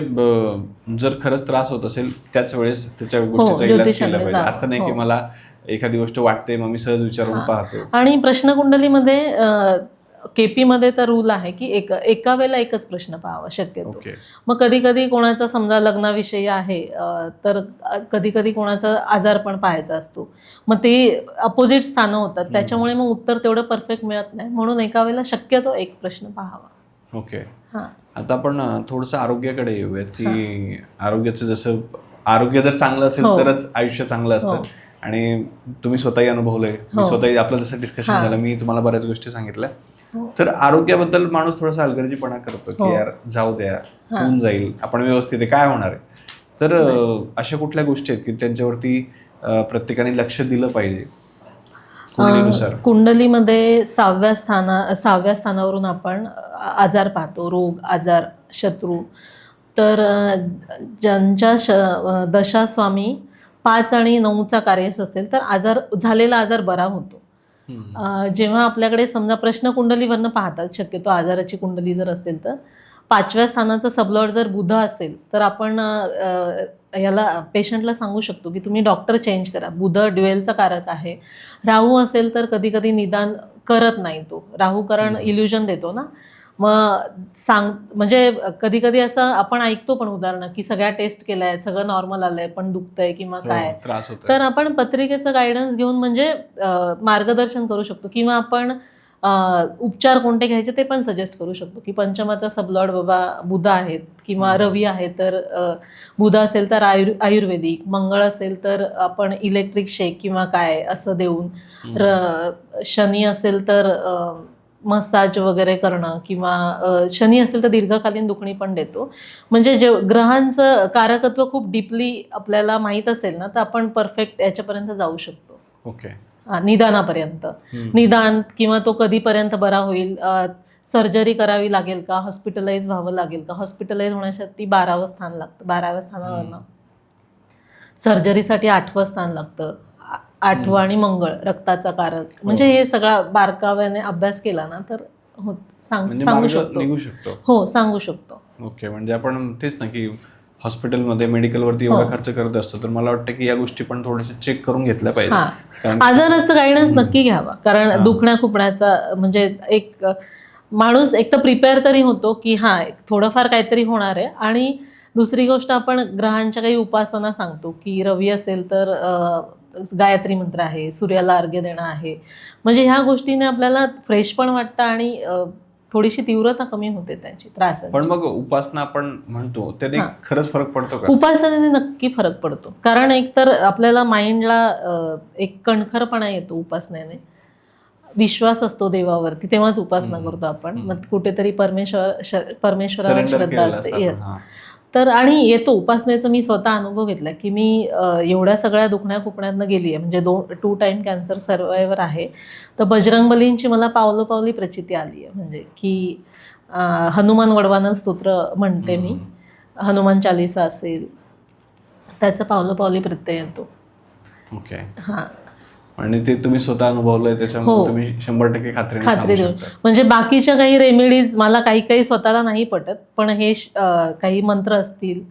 जर खरंच त्रास होत असेल त्याच वेळेस त्याच्या गोष्टीचा इलाज केला पाहिजे. असं नाही की मला एखादी गोष्ट वाटते मग मी सहज विचारून पाहतो. आणि प्रश्नकुंडलीमध्ये केपी मध्ये तर रूल आहे की एका वेळेला एकच प्रश्न पाहावा शक्यतो. मग कधी कधी कोणाचा समजा लग्नाविषयी आहे तर कधी कधी कोणाचा आजार पण पाहायचा असतो, मग ते अपोजिट स्थानं होतात, त्याच्यामुळे मग उत्तर तेवढं परफेक्ट मिळत नाही. म्हणून एका वेळेला शक्यतो एक प्रश्न पाहावा. ओके. आता आपण थोडंसं आरोग्याकडे येऊयात की आरोग्याचं, जसं आरोग्य जर चांगलं असेल तरच आयुष्य चांगलं असतं. आणि तुम्ही स्वतःही अनुभवलंय, मी स्वतःही, आपलं जसं डिस्कशन झालं, मी तुम्हाला बऱ्याच गोष्टी सांगितल्या. तर आरोग्याबद्दल माणूस थोडासा हलगर्जीपणा करतो की यार जाऊ द्या, होऊन जाईल, आपण व्यवस्थित आहे, काय होणार आहे. तर अशा कुठल्या गोष्टी आहेत की त्यांच्यावरती प्रत्येकाने लक्ष दिलं पाहिजे कुंडलीनुसार? कुंडलीमध्ये 6व्या स्थानावरून आपण आजार पाहतो, रोग, आजार, शत्रू. तर ज्यांच्या दशा स्वामी 5 आणि 9चा कार्यस असेल तर झालेला आजार बरा होतो. जेव्हा आपल्याकडे समजा प्रश्न कुंडलीवरनं पाहतात शक्यतो, आजाराची कुंडली जर असेल तर 5व्या स्थानाचं सबलॉर्ड जर बुध असेल तर आपण याला पेशंटला सांगू शकतो की तुम्ही डॉक्टर चेंज करा. बुध ड्युएलचा कारक आहे. राहू असेल तर कधी कधी निदान करत नाही तो राहू, कारण इल्युजन देतो ना. मग म्हणजे कधी कधी असं आपण ऐकतो पण उदाहरणं की सगळ्या टेस्ट केल्या, सगळं नॉर्मल आलंय पण दुखतंय किंवा काय, त्रास होतोय. तर आपण पत्रिकेचं गायडन्स घेऊन म्हणजे मार्गदर्शन करू शकतो किंवा आपण उपचार कोणते घ्यायचे ते पण सजेस्ट करू शकतो की पंचमाचा सबलॉर्ड बाबा बुध आहेत किंवा रवी आहे तर बुध असेल तर आयुर्वेदिक, मंगळ असेल तर आपण इलेक्ट्रिक शेक किंवा काय असं देऊन, शनी असेल तर मसाज वगैरे करणं किंवा शनी असेल तर दीर्घकालीन दुखणी पण देतो. म्हणजे जे ग्रहांचं कारकत्व खूप डीपली आपल्याला माहीत असेल ना तर आपण परफेक्ट याच्यापर्यंत जाऊ शकतो. ओके. निदानापर्यंत, निदान किंवा तो कधीपर्यंत बरा होईल, सर्जरी करावी लागेल का, हॉस्पिटलाइज व्हावं लागेल का. हॉस्पिटलाइज होण्यासाठी 12वं स्थान लागतं, 12व्या स्थानावरनं सर्जरीसाठी 8वं स्थान लागतं. 8वं आणि मंगळ रक्ताचा कारक. म्हणजे हे सगळा बारकाव्याने अभ्यास केला ना तर सांगू शकतो. हो, सांगू शकतो. ओके. म्हणजे आपण तेच ना की हॉस्पिटलमध्ये मेडिकलवरती एवढा खर्च करत असतो तर मला वाटतं की या गोष्टी पण थोड्याशा चेक करून घेतल्या पाहिजे. आजाराचं गायडन्स नक्की घ्यावा, कारण दुखण्या खुपण्याचा म्हणजे एक माणूस एक तर प्रिपेअर तरी होतो की थोडंफार काहीतरी होणार आहे. आणि दुसरी गोष्ट आपण ग्रहांच्या काही उपासना सांगतो की रवी असेल तर गायत्री मंत्र आहे, सूर्याला अर्घ्य देणं आहे. म्हणजे ह्या गोष्टीने आपल्याला फ्रेश पण वाटतं आणि थोडीशी तीव्रता कमी होते त्याची त्रासाची. पण मग उपासना आपण म्हणतो त्याने खरंच फरक पडतो का? उपासनेने नक्की फरक पडतो, कारण एक तर आपल्याला माइंडला एक कणखरपणा येतो उपासनेने, विश्वास असतो देवावरती, तेव्हाच उपासना करतो आपण. मग कुठेतरी परमेश्वरावर श्रद्धा असते. येस. तर आणि येतो उपासनेचा मी स्वतः अनुभव घेतला की मी एवढ्या सगळ्या दुखण्या खुपण्यातनं गेली आहे, म्हणजे 2 टाइम कॅन्सर सर्वायवर आहे. तर बजरंगबलींची मला पावलोपावली प्रचिती आली आहे. म्हणजे की हनुमान वडवानल स्तोत्र म्हणते मी, हनुमान चालिसा असेल त्याचा पावलोपावली प्रत्यय येतो. ओके. आणि ते तुम्ही स्वतः अनुभवलंय त्याच्यामुळे तुम्ही 100% खात्री देऊ. म्हणजे बाकीच्या काही रेमेडीज मला काही स्वतःला नाही पटत, पण हे काही मंत्र असतील,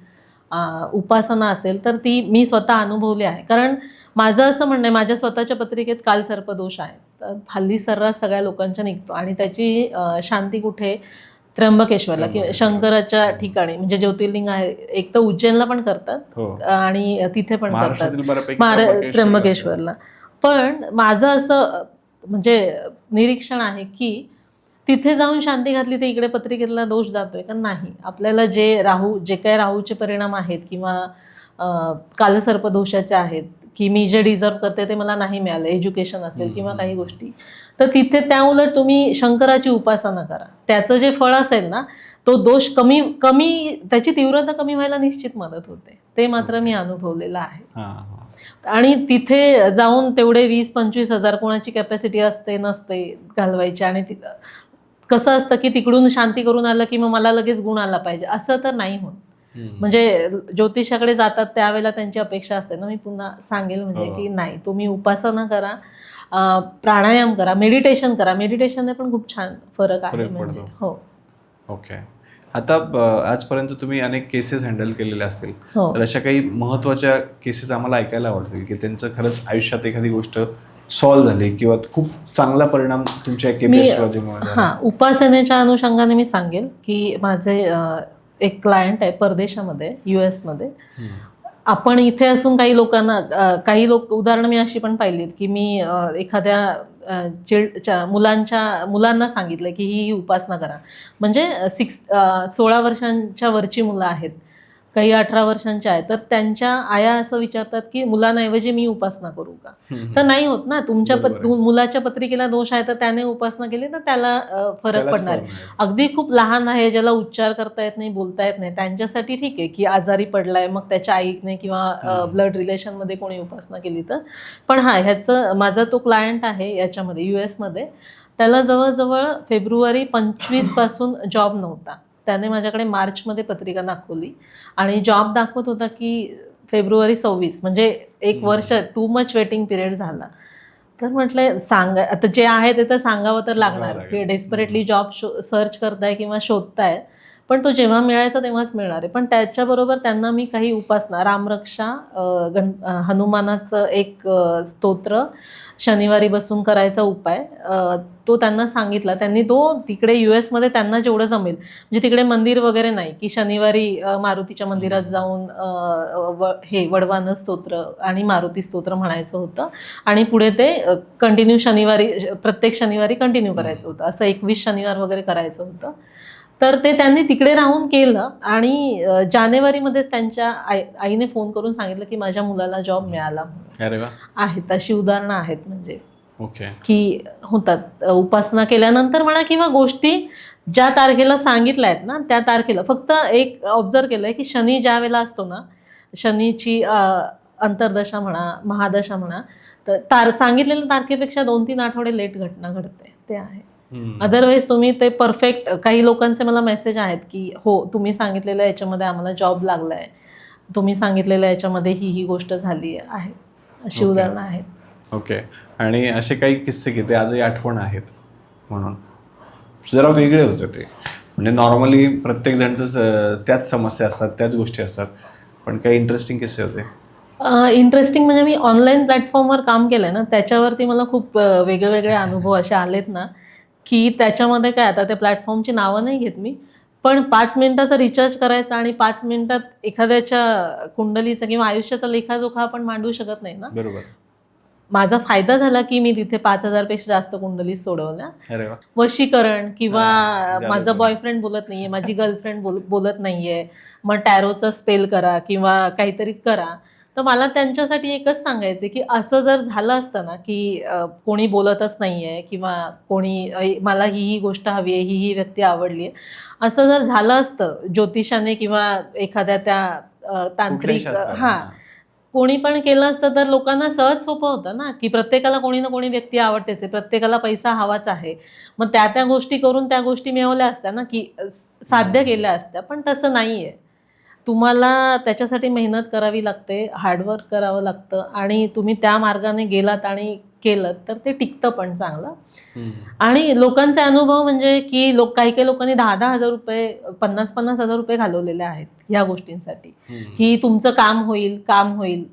उपासना असेल तर ती मी स्वतः अनुभवली आहे. कारण माझं असं म्हणणं आहे, माझ्या स्वतःच्या पत्रिकेत कालसर्पदोष आहे, तर हल्ली सर्रास सगळ्या लोकांच्या निघतो आणि त्याची शांती कुठे, त्र्यंबकेश्वरला किंवा शंकराच्या ठिकाणी. म्हणजे ज्योतिर्लिंग आहे, एक तर उज्जैनला पण करतात आणि तिथे पण करतात त्र्यंबकेश्वरला. पण माझं असं म्हणजे निरीक्षण आहे की तिथे जाऊन शांती घातली तर इकडे पत्रिकेतला दोष जातोय का नाही. आपल्याला जे काय राहूचे परिणाम आहेत किंवा कालसर्पदोषाचे आहेत की मी जे डिझर्व करते ते मला नाही मिळालं, एज्युकेशन असेल किंवा काही गोष्टी, तर तिथे त्या उलट तुम्ही शंकराची उपासना करा. त्याचं जे फळ असेल ना तो दोष कमी त्याची तीव्रता कमी व्हायला निश्चित मदत होते. ते मात्र मी अनुभवलेलं आहे. आणि तिथे जाऊन तेवढे 20-25 हजार कोणाची कॅपॅसिटी असते नसते घालवायची, आणि कसं असतं की तिकडून शांती करून आलं की मग मला लगेच गुण आला पाहिजे असं तर नाही होत. म्हणजे ज्योतिषाकडे जातात त्यावेळेला त्यांची अपेक्षा असते ना, मी पुन्हा सांगेल म्हणजे की नाही, तुम्ही उपासना करा, प्राणायाम करा, मेडिटेशन करा. मेडिटेशनने पण खूप छान फरक आहे. म्हणजे हो. ओके. आता आजपर्यंत तुम्ही अनेक केसेस हँडल केलेल्या असतील, तर अशा काही महत्त्वाच्या केसेस आम्हाला ऐकायला आवडतील की त्यांचं खरंच आयुष्यात एखादी गोष्ट सॉल्व्ह झाली किंवा खूप चांगला परिणाम तुमच्या केपीएस्ट्रॉलॉजीमुळे. उपासनेच्या अनुषंगाने मी सांगेल की माझे एक क्लायंट आहे परदेशामध्ये, US मध्ये. आपण इथे असून काही लोक उदाहरणं मी अशी पण पाहिलीत की मी एखाद्या मुलांना सांगितलं की ही उपासना करा. म्हणजे 16 वर्षांच्या वरची मुलं आहेत, काही 18 वर्षांच्या आहेत, तर त्यांच्या आया असं विचारतात की मुलांऐवजी मी उपासना करू का. तर नाही होत ना. तुमच्या मुलाच्या पत्रिकेला दोष आहे तर त्याने उपासना केली तर त्याला फरक पडणार आहे. अगदी खूप लहान आहे, ज्याला उच्चार करता येत नाही, बोलता येत नाही, त्यांच्यासाठी ठीक आहे की आजारी पडलाय मग त्याच्या आईने किंवा ब्लड रिलेशनमध्ये कोणी उपासना केली तर. पण माझा तो क्लायंट आहे याच्यामध्ये US मध्ये, त्याला जवळजवळ फेब्रुवारी 25 पासून जॉब नव्हता. त्याने माझ्याकडे मार्चमध्ये पत्रिका दाखवली आणि जॉब दाखवत होता की फेब्रुवारी 26, म्हणजे 1 वर्ष, टू मच वेटिंग पिरियड झाला. तर म्हटलं आता जे आहे ते तर सांगावं तर लागणार की डेस्परेटली जॉब सर्च करताय किंवा शोधताय, पण तो जेव्हा मिळायचा तेव्हाच मिळणार आहे. पण त्याच्याबरोबर त्यांना मी काही उपासना, रामरक्षा, हनुमानाचं एक स्तोत्र शनिवारी बसून करायचा उपाय, तो त्यांना सांगितला. त्यांनी तो तिकडे US मध्ये त्यांना जेवढं जमेल, म्हणजे तिकडे मंदिर वगैरे नाही की शनिवारी मारुतीच्या मंदिरात जाऊन हे वडवान स्तोत्र आणि मारुती स्तोत्र म्हणायचं होतं आणि पुढे ते कंटिन्यू शनिवारी, प्रत्येक शनिवारी कंटिन्यू करायचं होतं. असं 21 शनिवार वगैरे करायचं होतं. तर ते त्यांनी तिकडे राहून केलं आणि जानेवारीमध्येच त्यांच्या आईने फोन करून सांगितलं की माझ्या मुलाला जॉब मिळाला. अरे वा. आहेत अशी उदाहरणं आहेत, म्हणजे ओके. की होतात उपासना केल्यानंतर म्हणा, किंवा गोष्टी ज्या तारखेला सांगितल्या आहेत ना त्या तारखेला. फक्त एक ऑब्झर्व केलंय की शनी ज्या वेळेला असतो ना, शनीची अंतर्दशा म्हणा, महादशा म्हणा, तर सांगितलेल्या तारखेपेक्षा 2-3 आठवडे लेट घटना घडते, ते आहे. अदरवाईज तुम्ही ते परफेक्ट. काही लोकांचे मला मेसेज आहेत की हो तुम्ही सांगितलेल्या याच्यामध्ये आम्हाला जॉब लागलाय, तुम्ही सांगितलेल्या याच्यामध्ये ही गोष्ट झाली आहे, अशी उदाहरणं आहेत. ओके. आणि असे काही किस्से की ते आजही आठवण आहेत म्हणून जरा वेगळे होते ते. म्हणजे नॉर्मली प्रत्येक जणचं त्याच समस्या असतात, त्याच गोष्टी असतात, पण काही इंटरेस्टिंग किस्से होते? इंटरेस्टिंग म्हणजे मी ऑनलाईन प्लॅटफॉर्मवर काम केलंय ना, त्याच्यावरती मला खूप वेगळे अनुभव असे आलेत ना की त्याच्यामध्ये काय, आता त्या प्लॅटफॉर्मची नावं नाही घेत मी, पण 5 मिनिटाचा रिचार्ज करायचा आणि 5 मिनिटात एखाद्याच्या कुंडलीचा किंवा आयुष्याचा लेखाजोखा आपण मांडू शकत नाही ना. बरोबर. माझा फायदा झाला की मी तिथे 5,000 पेक्षा जास्त कुंडली सोडवल्या. अरे वा. वशीकरण किंवा माझा बॉयफ्रेंड बोलत नाहीये, माझी गर्लफ्रेंड बोलत नाहीये, मग टॅरोचा स्पेल करा किंवा काहीतरी करा. तर मला त्यांच्यासाठी एकच सांगायचे की असं जर झालं असतं ना की कोणी बोलतच नाहीये किंवा कोणी मला ही गोष्ट हवी आहे, ही व्यक्ती आवडली आहे, असं जर झालं असतं ज्योतिषाने किंवा एखाद्या त्या तांत्रिक कोणी पण केलं असतं, तर लोकांना सहज सोपं होतं ना की प्रत्येकाला कोणी ना कोणी व्यक्ती आवडतेच आहे, प्रत्येकाला पैसा हवाच आहे, मग त्या गोष्टी करून त्या गोष्टी मिळवल्या असत्या ना, की साध्य केल्या असत्या. पण तसं नाहीये. तुम्हाला त्याच्यासाठी मेहनत करावी लागते, हार्डवर्क करावं लागतं आणि तुम्ही त्या मार्गाने गेलात आणि केलं तर ते टिकतं पण चांगलं. आणि लोकांचे अनुभव म्हणजे की काही लोकांनी 10-10 हजार रुपये, 50-50 हजार रुपये घालवलेले आहेत ह्या गोष्टींसाठी की तुमचं काम होईल.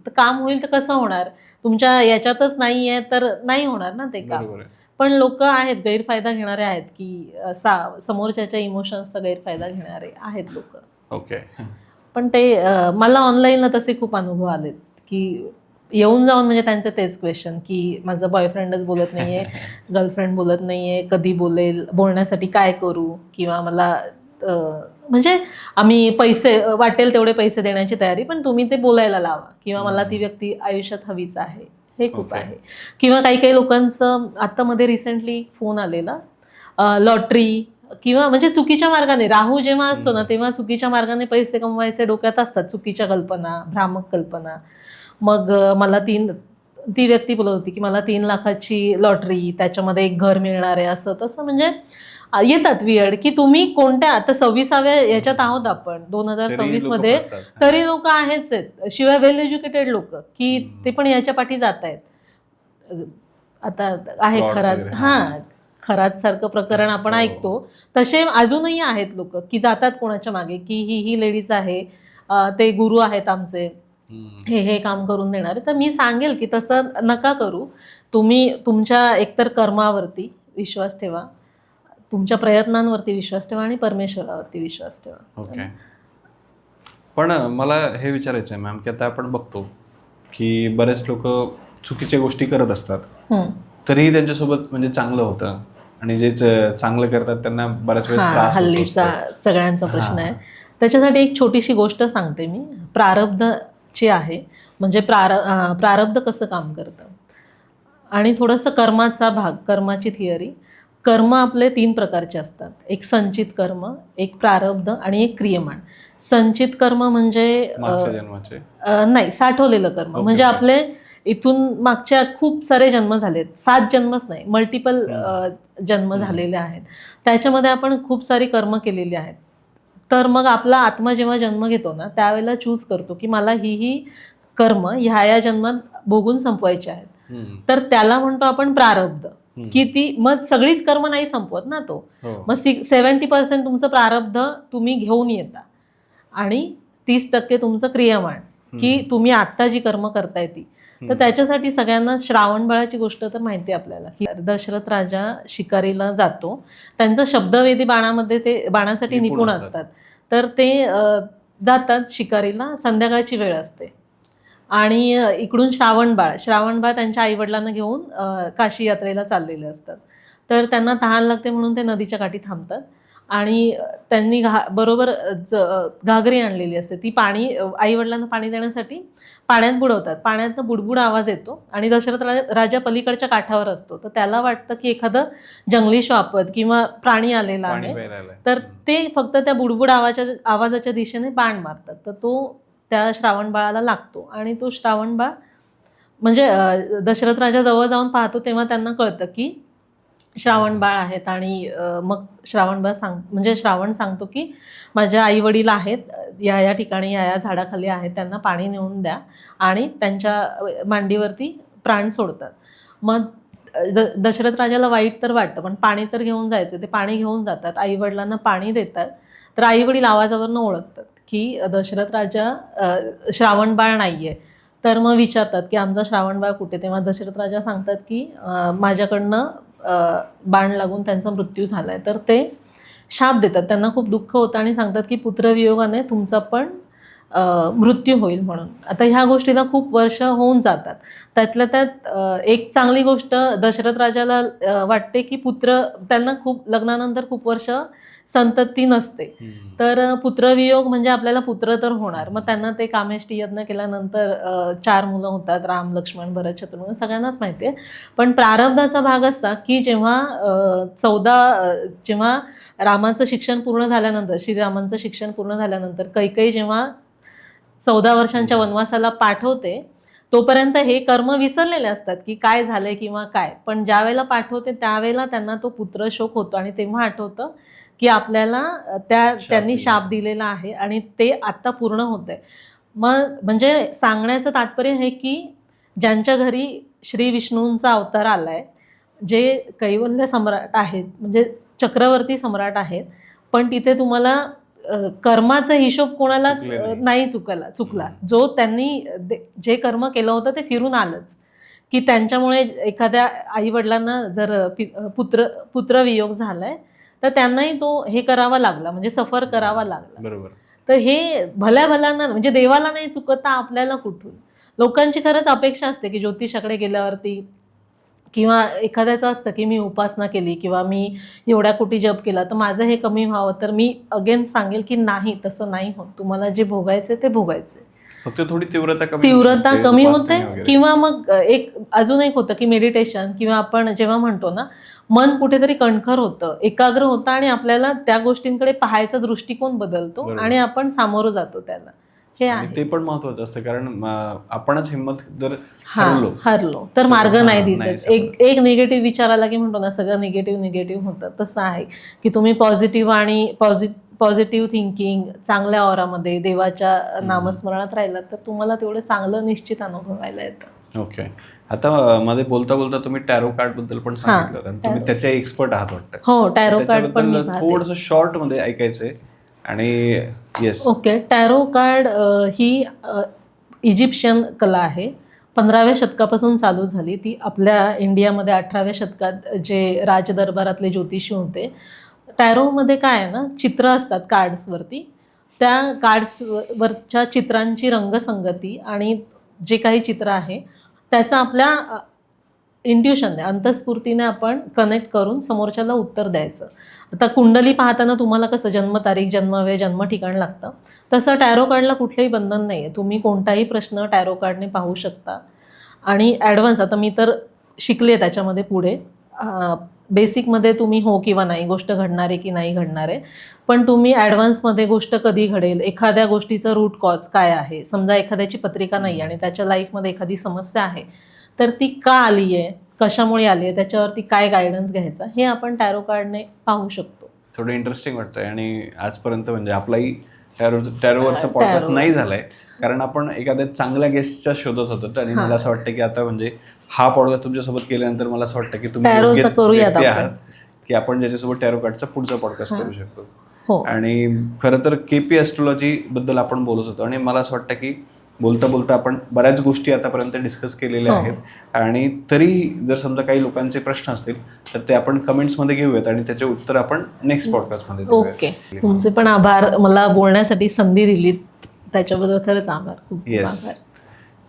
तर काम होईल तर कसं होणार, तुमच्या याच्यातच नाही आहे तर नाही होणार ना ते काम. पण लोक आहेत, गैरफायदा घेणारे आहेत की समोरच्याच्या इमोशन्सचा गैरफायदा घेणारे आहेत लोक. ओके. पण ते मला ऑनलाईनला तसे खूप अनुभव आलेत की येऊन जाऊन, म्हणजे त्यांचं तेच क्वेश्चन की माझं बॉयफ्रेंडच बोलत नाहीये, गर्लफ्रेंड बोलत नाहीये, कधी बोलेल, बोलण्यासाठी काय करू, किंवा मला म्हणजे आम्ही पैसे वाटेल तेवढे पैसे देण्याची तयारी, पण तुम्ही ते बोलायला लावा, किंवा मला ती व्यक्ती आयुष्यात हवीच आहे, हे खूप आहे. किंवा काही लोकांचं आता मध्ये रिसेंटली फोन आलेला, लॉटरी किंवा म्हणजे चुकीच्या मार्गाने, राहू जेव्हा असतो ना तेव्हा चुकीच्या मार्गाने पैसे कमवायचे डोक्यात असतात, चुकीच्या कल्पना, भ्रामक कल्पना. मग मला ती व्यक्ती बोलत होती की मला 3 लाखाची लॉटरी, त्याच्यामध्ये एक घर मिळणार आहे, असं तसं. म्हणजे येतात वियर्ड की तुम्ही कोणत्या, आता 26व्या याच्यात आहोत आपण 2026 मध्ये, तरी लोक आहेच आहेत, शिवाय वेल एज्युकेटेड लोक की ते पण याच्या पाठी जात आहेत. आता आहे खरात सारखं प्रकरण आपण ऐकतो, तसे अजूनही आहेत लोक की जातात कोणाच्या मागे की ही लेडीज आहे, ते गुरु आहेत आमचे, हे काम करून देणार आहे. तर मी सांगेल की तसं नका करू. तुम्ही तुमच्या एकतर कर्मावरती विश्वास ठेवा, तुमच्या प्रयत्नांवरती विश्वास ठेवा आणि परमेश्वरावरती विश्वास ठेवा. ओके. पण मला हे विचारायचं आहे मॅम की आता आपण बघतो की बरेच लोक चुकीच्या गोष्टी करत असतात, तरीही त्यांच्यासोबत म्हणजे चांगलं होतं, आणि जे चांगलं करतात त्यांना बऱ्याच वेळेस त्रास होतो. हल्लीचा सगळ्यांचा प्रश्न आहे. त्याच्यासाठी एक छोटीशी गोष्ट सांगते मी, प्रारब्धची आहे. म्हणजे प्रारब्ध कसं काम करतं आणि थोडंसं कर्माचा भाग, कर्माची थिअरी. कर्म आपले 3 प्रकारचे असतात, एक संचित कर्म, एक प्रारब्ध आणि एक क्रियमाण. संचित कर्म म्हणजे नाही, साठवलेलं कर्म. म्हणजे आपले इथून मागच्या खूप सारे जन्म झालेत, 7 जन्मच नाही, मल्टिपल जन्म झालेले आहेत, त्याच्यामध्ये आपण खूप सारी कर्म केलेली आहेत. तर मग आपला आत्मा जेव्हा जन्म घेतो ना त्यावेळेला चूज करतो की मला ही कर्म ह्या जन्मात भोगून संपवायचे आहेत, तर त्याला म्हणतो आपण प्रारब्ध. की ती मग सगळीच कर्म नाही संपवत ना तो. हो. मग 70% तुमचं प्रारब्ध तुम्ही घेऊन येता आणि 30% तुमचं क्रियामाण, की तुम्ही आत्ता जी कर्म करताय ती. तर त्याच्यासाठी सगळ्यांना श्रावण बाळाची गोष्ट तर माहिती आहे आपल्याला, की दशरथ राजा शिकारीला जातो. त्यांचं शब्दवेधी बाणामध्ये ते बाणासाठी निपुण असतात. तर ते जातात शिकारीला, संध्याकाळची वेळ असते आणि इकडून श्रावण बाळ त्यांच्या आईवडिलांना घेऊन काशी यात्रेला चाललेले असतात. तर त्यांना तहान लागते म्हणून ते नदीच्या काठी थांबतात आणि त्यांनी बरोबर घागरी आणलेली असते. ती पाणी आईवडिलांना पाणी देण्यासाठी पाण्यात बुडवतात. पाण्यातनं बुडबुड आवाज येतो आणि दशरथ राजा पलीकडच्या काठावर असतो. तर त्याला वाटतं की एखादं जंगली श्वापद किंवा प्राणी आलेला आहे. तर ते फक्त त्या बुडबुड आवाजाच्या दिशेने बाण मारतात. तर तो त्या श्रावण बाळाला लागतो आणि तो श्रावण बाळ म्हणजे दशरथ राजा जवळ जाऊन पाहतो तेव्हा त्यांना कळतं की श्रावण बाळ आहेत आणि मग श्रावण सांगतो की माझ्या आई वडील आहेत, या ठिकाणी या झाडाखाली आहेत, त्यांना पाणी नेऊन द्या आणि त्यांच्या मांडीवरती प्राण सोडतात. मग दशरथ राजाला वाईट तर वाटतं, पण पाणी तर घेऊन जायचं. ते पाणी घेऊन जातात, आई वडिलांना पाणी देतात. तर आई वडील आवाजावरनं ओळखतात की दशरथ राजा श्रावण बाळ नाहीये. तर मग विचारतात की आमचा श्रावण बाळ कुठे. तेव्हा दशरथ राजा सांगतात की माझ्याकडनं बाण लागून त्यांचा मृत्यू झालाय. तर ते शाप देतात. त्यांना खूप दुःख होतं आणि सांगतात की पुत्रवियोगाने तुमचा पण मृत्यू होईल म्हणून. आता ह्या गोष्टीला खूप वर्ष होऊन जातात. त्यातल्या त्यात एक चांगली गोष्ट दशरथ राजाला वाटते की त्यांना खूप लग्नानंतर खूप वर्ष संतती नसते. तर पुत्रवियोग म्हणजे आपल्याला पुत्र तर होणार. मग त्यांना ते कामेष्टी यज्ञ केल्यानंतर 4 मुलं होतात, राम, लक्ष्मण, भरत, शत्रुघ्न, सगळ्यांनाच माहिती आहे. पण प्रारब्धाचा भाग असा की जेव्हा रामाचं शिक्षण पूर्ण झाल्यानंतर, श्रीरामांचं शिक्षण पूर्ण झाल्यानंतर कैकेयी जेव्हा 14 वर्षांच्या वनवासाला पाठवते, तोपर्यंत हे कर्म विसरलेले असतात की काय झालंय किंवा काय. पण ज्या वेळेला पाठवते त्यावेळेला त्यांना तो पुत्र शोक होतो आणि तेव्हा आठवतं की आपल्याला त्यांनी शाप दिलेला आहे आणि ते आत्ता पूर्ण होतंय. मग म्हणजे सांगण्याचं तात्पर्य हे की ज्यांच्या घरी श्री विष्णूंचा अवतार आलाय, जे कैवल्य सम्राट आहेत, म्हणजे चक्रवर्ती सम्राट आहेत, पण तिथे तुम्हाला कर्माचा हिशोब कोणालाच नाही चुकला. जो त्यांनी जे कर्म केलं होतं ते फिरून आलंच, की त्यांच्यामुळे एखाद्या आई वडिलांना जर पुत्रवियोग झालाय तर त्यांनाही तो हे करावा लागला, म्हणजे सफर करावा लागला. बरोबर. तर हे भल्याभल्यांना म्हणजे देवाला नाही चुकत, आपल्याला कुठून. लोकांची खरंच अपेक्षा असते की ज्योतिषाकडे गेल्यावरती किंवा एखाद्याचं असतं की मी उपासना केली किंवा मी एवढ्या कोटी जप केला तर माझं हे कमी व्हावं. तर मी अगेन सांगेल की नाही, तसं नाही होत. तुम्हाला जे भोगायचे ते भोगायचे. फक्त थोडी तीव्रता कमी होते. किंवा मग अजून एक होतं की मेडिटेशन किंवा आपण जेव्हा म्हणतो ना, मन कुठेतरी कणखर होतं, एकाग्र होतं आणि आपल्याला त्या गोष्टींकडे पाहायचा दृष्टिकोन बदलतो आणि आपण सामोरं जातो त्याला. हे आहे. ते पण महत्वाचं असतं, कारण आपणच हिंमत जर हरलो तर मार्ग नाही दिसत. एक निगेटिव्ह विचार आला की म्हणतो ना सगळं निगेटिव्ह होतं. तसं आहे की तुम्ही पॉझिटिव्ह थिंकिंग, चांगल्या ऑरामध्ये देवाच्या नामस्मरणात राहिलात तर तुम्हाला तेवढं चांगलं निश्चित अनुभवायला येतं. ओके. आता मध्ये बोलता बोलता तुम्ही टॅरो कार्ड बद्दल पण सांगितलं आणि तुम्ही त्याचे एक्सपर्ट आहात वाटतं. हो, टॅरो कार्ड पण थोडंसं शॉर्ट मध्ये ऐकायचंय. आणि येस, ओके. टॅरो कार्ड ही इजिप्शियन कला आहे. 15व्या शतकापासून चालू झाली. ती आपल्या इंडियामध्ये 18व्या शतकात जे राजदरबारातले ज्योतिषी होते. टॅरोमध्ये काय आहे ना, चित्र असतात कार्ड्सवरती. त्या कार्ड्सवरच्या चित्रांची रंगसंगती आणि जे काही चित्र आहे त्याचा आपल्या इंट्युशनने, अंतस्फूर्तीने आपण कनेक्ट करून समोरच्याला उत्तर द्यायचं. आता कुंडली पाहताना तुम्हाला कसं जन्मतारीख, जन्मवेळ, जन्म ठिकाण लागतं, तसं टॅरो कार्डला कुठलंही बंधन नाही आहे. तुम्ही कोणताही प्रश्न टॅरो कार्डने पाहू शकता. आणि ॲडव्हान्स, आता मी तर शिकले त्याच्यामध्ये पुढे, बेसिकमध्ये तुम्ही हो किंवा नाही, गोष्ट घडणार आहे की नाही घडणार आहे, पण तुम्ही ॲडव्हान्समध्ये गोष्ट कधी घडेल, एखाद्या गोष्टीचं रूट कॉज काय आहे. समजा एखाद्याची पत्रिका नाही आणि त्याच्या लाईफमध्ये एखादी समस्या आहे, तर ती का आली आहे, कशामुळे आली आहे, त्याच्यावरती काय गायडन्स घ्यायचा, हे आपण टॅरो कार्डने पाहू शकतो. थोडं इंटरेस्टिंग वाटतंय. आणि आजपर्यंत म्हणजे आपलाही टॅरोवरचा पॉडकास्ट नाही झालाय, कारण आपण एखाद्या चांगल्या गेस्टच्या शोधत होतो. आणि मला असं वाटतं की आता म्हणजे हा पॉडकास्ट तुमच्यासोबत केल्यानंतर मला असं वाटतं की तुम्ही योग्य व्यक्ती आहात की आपण ज्याच्यासोबत टॅरो कार्डचा पुढचा पॉडकास्ट करू शकतो. आणि खरं तर KP ॲस्ट्रोलॉजी बद्दल आपण बोलत होतो आणि मला असं वाटतं की बोलता बोलता आपण बऱ्याच गोष्टी आतापर्यंत डिस्कस केलेल्या आहेत. आणि तरी जर समजा काही लोकांचे प्रश्न असतील तर ते आपण कमेंट्समध्ये घेऊयात आणि त्याचे उत्तर आपण नेक्स्ट पॉडकास्टमध्ये देऊयात. ओके, तुमचे पण आभार, मला बोलण्यासाठी संधी दिली त्याच्याबद्दल खरंच आभार, खूप आभार.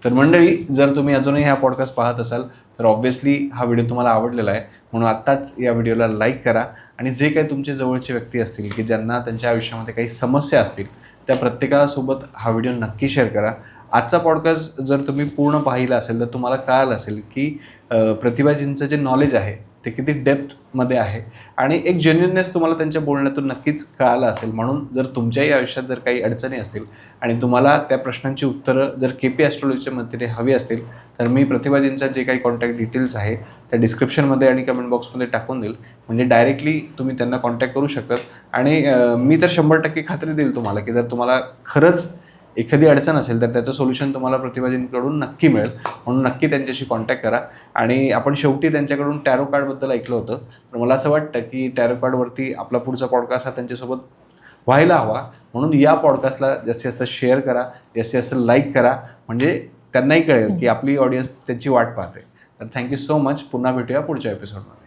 तर मंडळी, जर तुम्ही अजूनही हा पॉडकास्ट पाहत असाल तर ऑब्व्हियसली हा व्हिडिओ तुम्हाला आवडलेला आहे, म्हणून आत्ताच या व्हिडिओला लाईक करा. आणि जे काही तुमचे जवळचे व्यक्ती असतील की ज्यांना त्यांच्या आयुष्यामध्ये काही समस्या असतील त्या प्रत्येकासोबत हा व्हिडिओ नक्की शेअर करा. आजचा पॉडकास्ट जर तुम्ही पूर्ण पाहिला असेल तर तुम्हाला कळालं असेल की प्रतिभाजींचं जे नॉलेज आहे ते किती डेप्थमध्ये आहे आणि एक जेन्युइननेस तुम्हाला त्यांच्या बोलण्यातून नक्कीच कळालं असेल. म्हणून जर तुमच्याही आयुष्यात जर काही अडचणी असतील आणि तुम्हाला त्या प्रश्नांची उत्तरं जर KP ॲस्ट्रोलॉजीच्या मदतीने हवी असतील तर मी प्रतिभाजींचा जे काही कॉन्टॅक्ट डिटेल्स आहे त्या डिस्क्रिप्शनमध्ये आणि कमेंट बॉक्समध्ये टाकून देईल, म्हणजे डायरेक्टली तुम्ही त्यांना कॉन्टॅक्ट करू शकतात. आणि मी तर 100% खात्री देईल तुम्हाला की जर तुम्हाला खरंच एखादी अडचण असेल तर त्याचं सोल्युशन तुम्हाला प्रतिभाजींकडून नक्की मिळेल. म्हणून नक्की त्यांच्याशी कॉन्टॅक्ट करा. आणि आपण शेवटी त्यांच्याकडून टॅरो कार्डबद्दल ऐकलं होतं, तर मला असं वाटतं की टॅरो कार्डवरती आपला पुढचा पॉडकास्ट हा त्यांच्यासोबत व्हायला हवा. म्हणून या पॉडकास्टला जास्तीत जास्त शेअर करा, जास्तीत जास्त लाईक करा, म्हणजे त्यांनाही कळेल की आपली ऑडियन्स त्यांची वाट पाहते. तर थँक्यू सो मच. पुन्हा भेटूया पुढच्या एपिसोडमध्ये.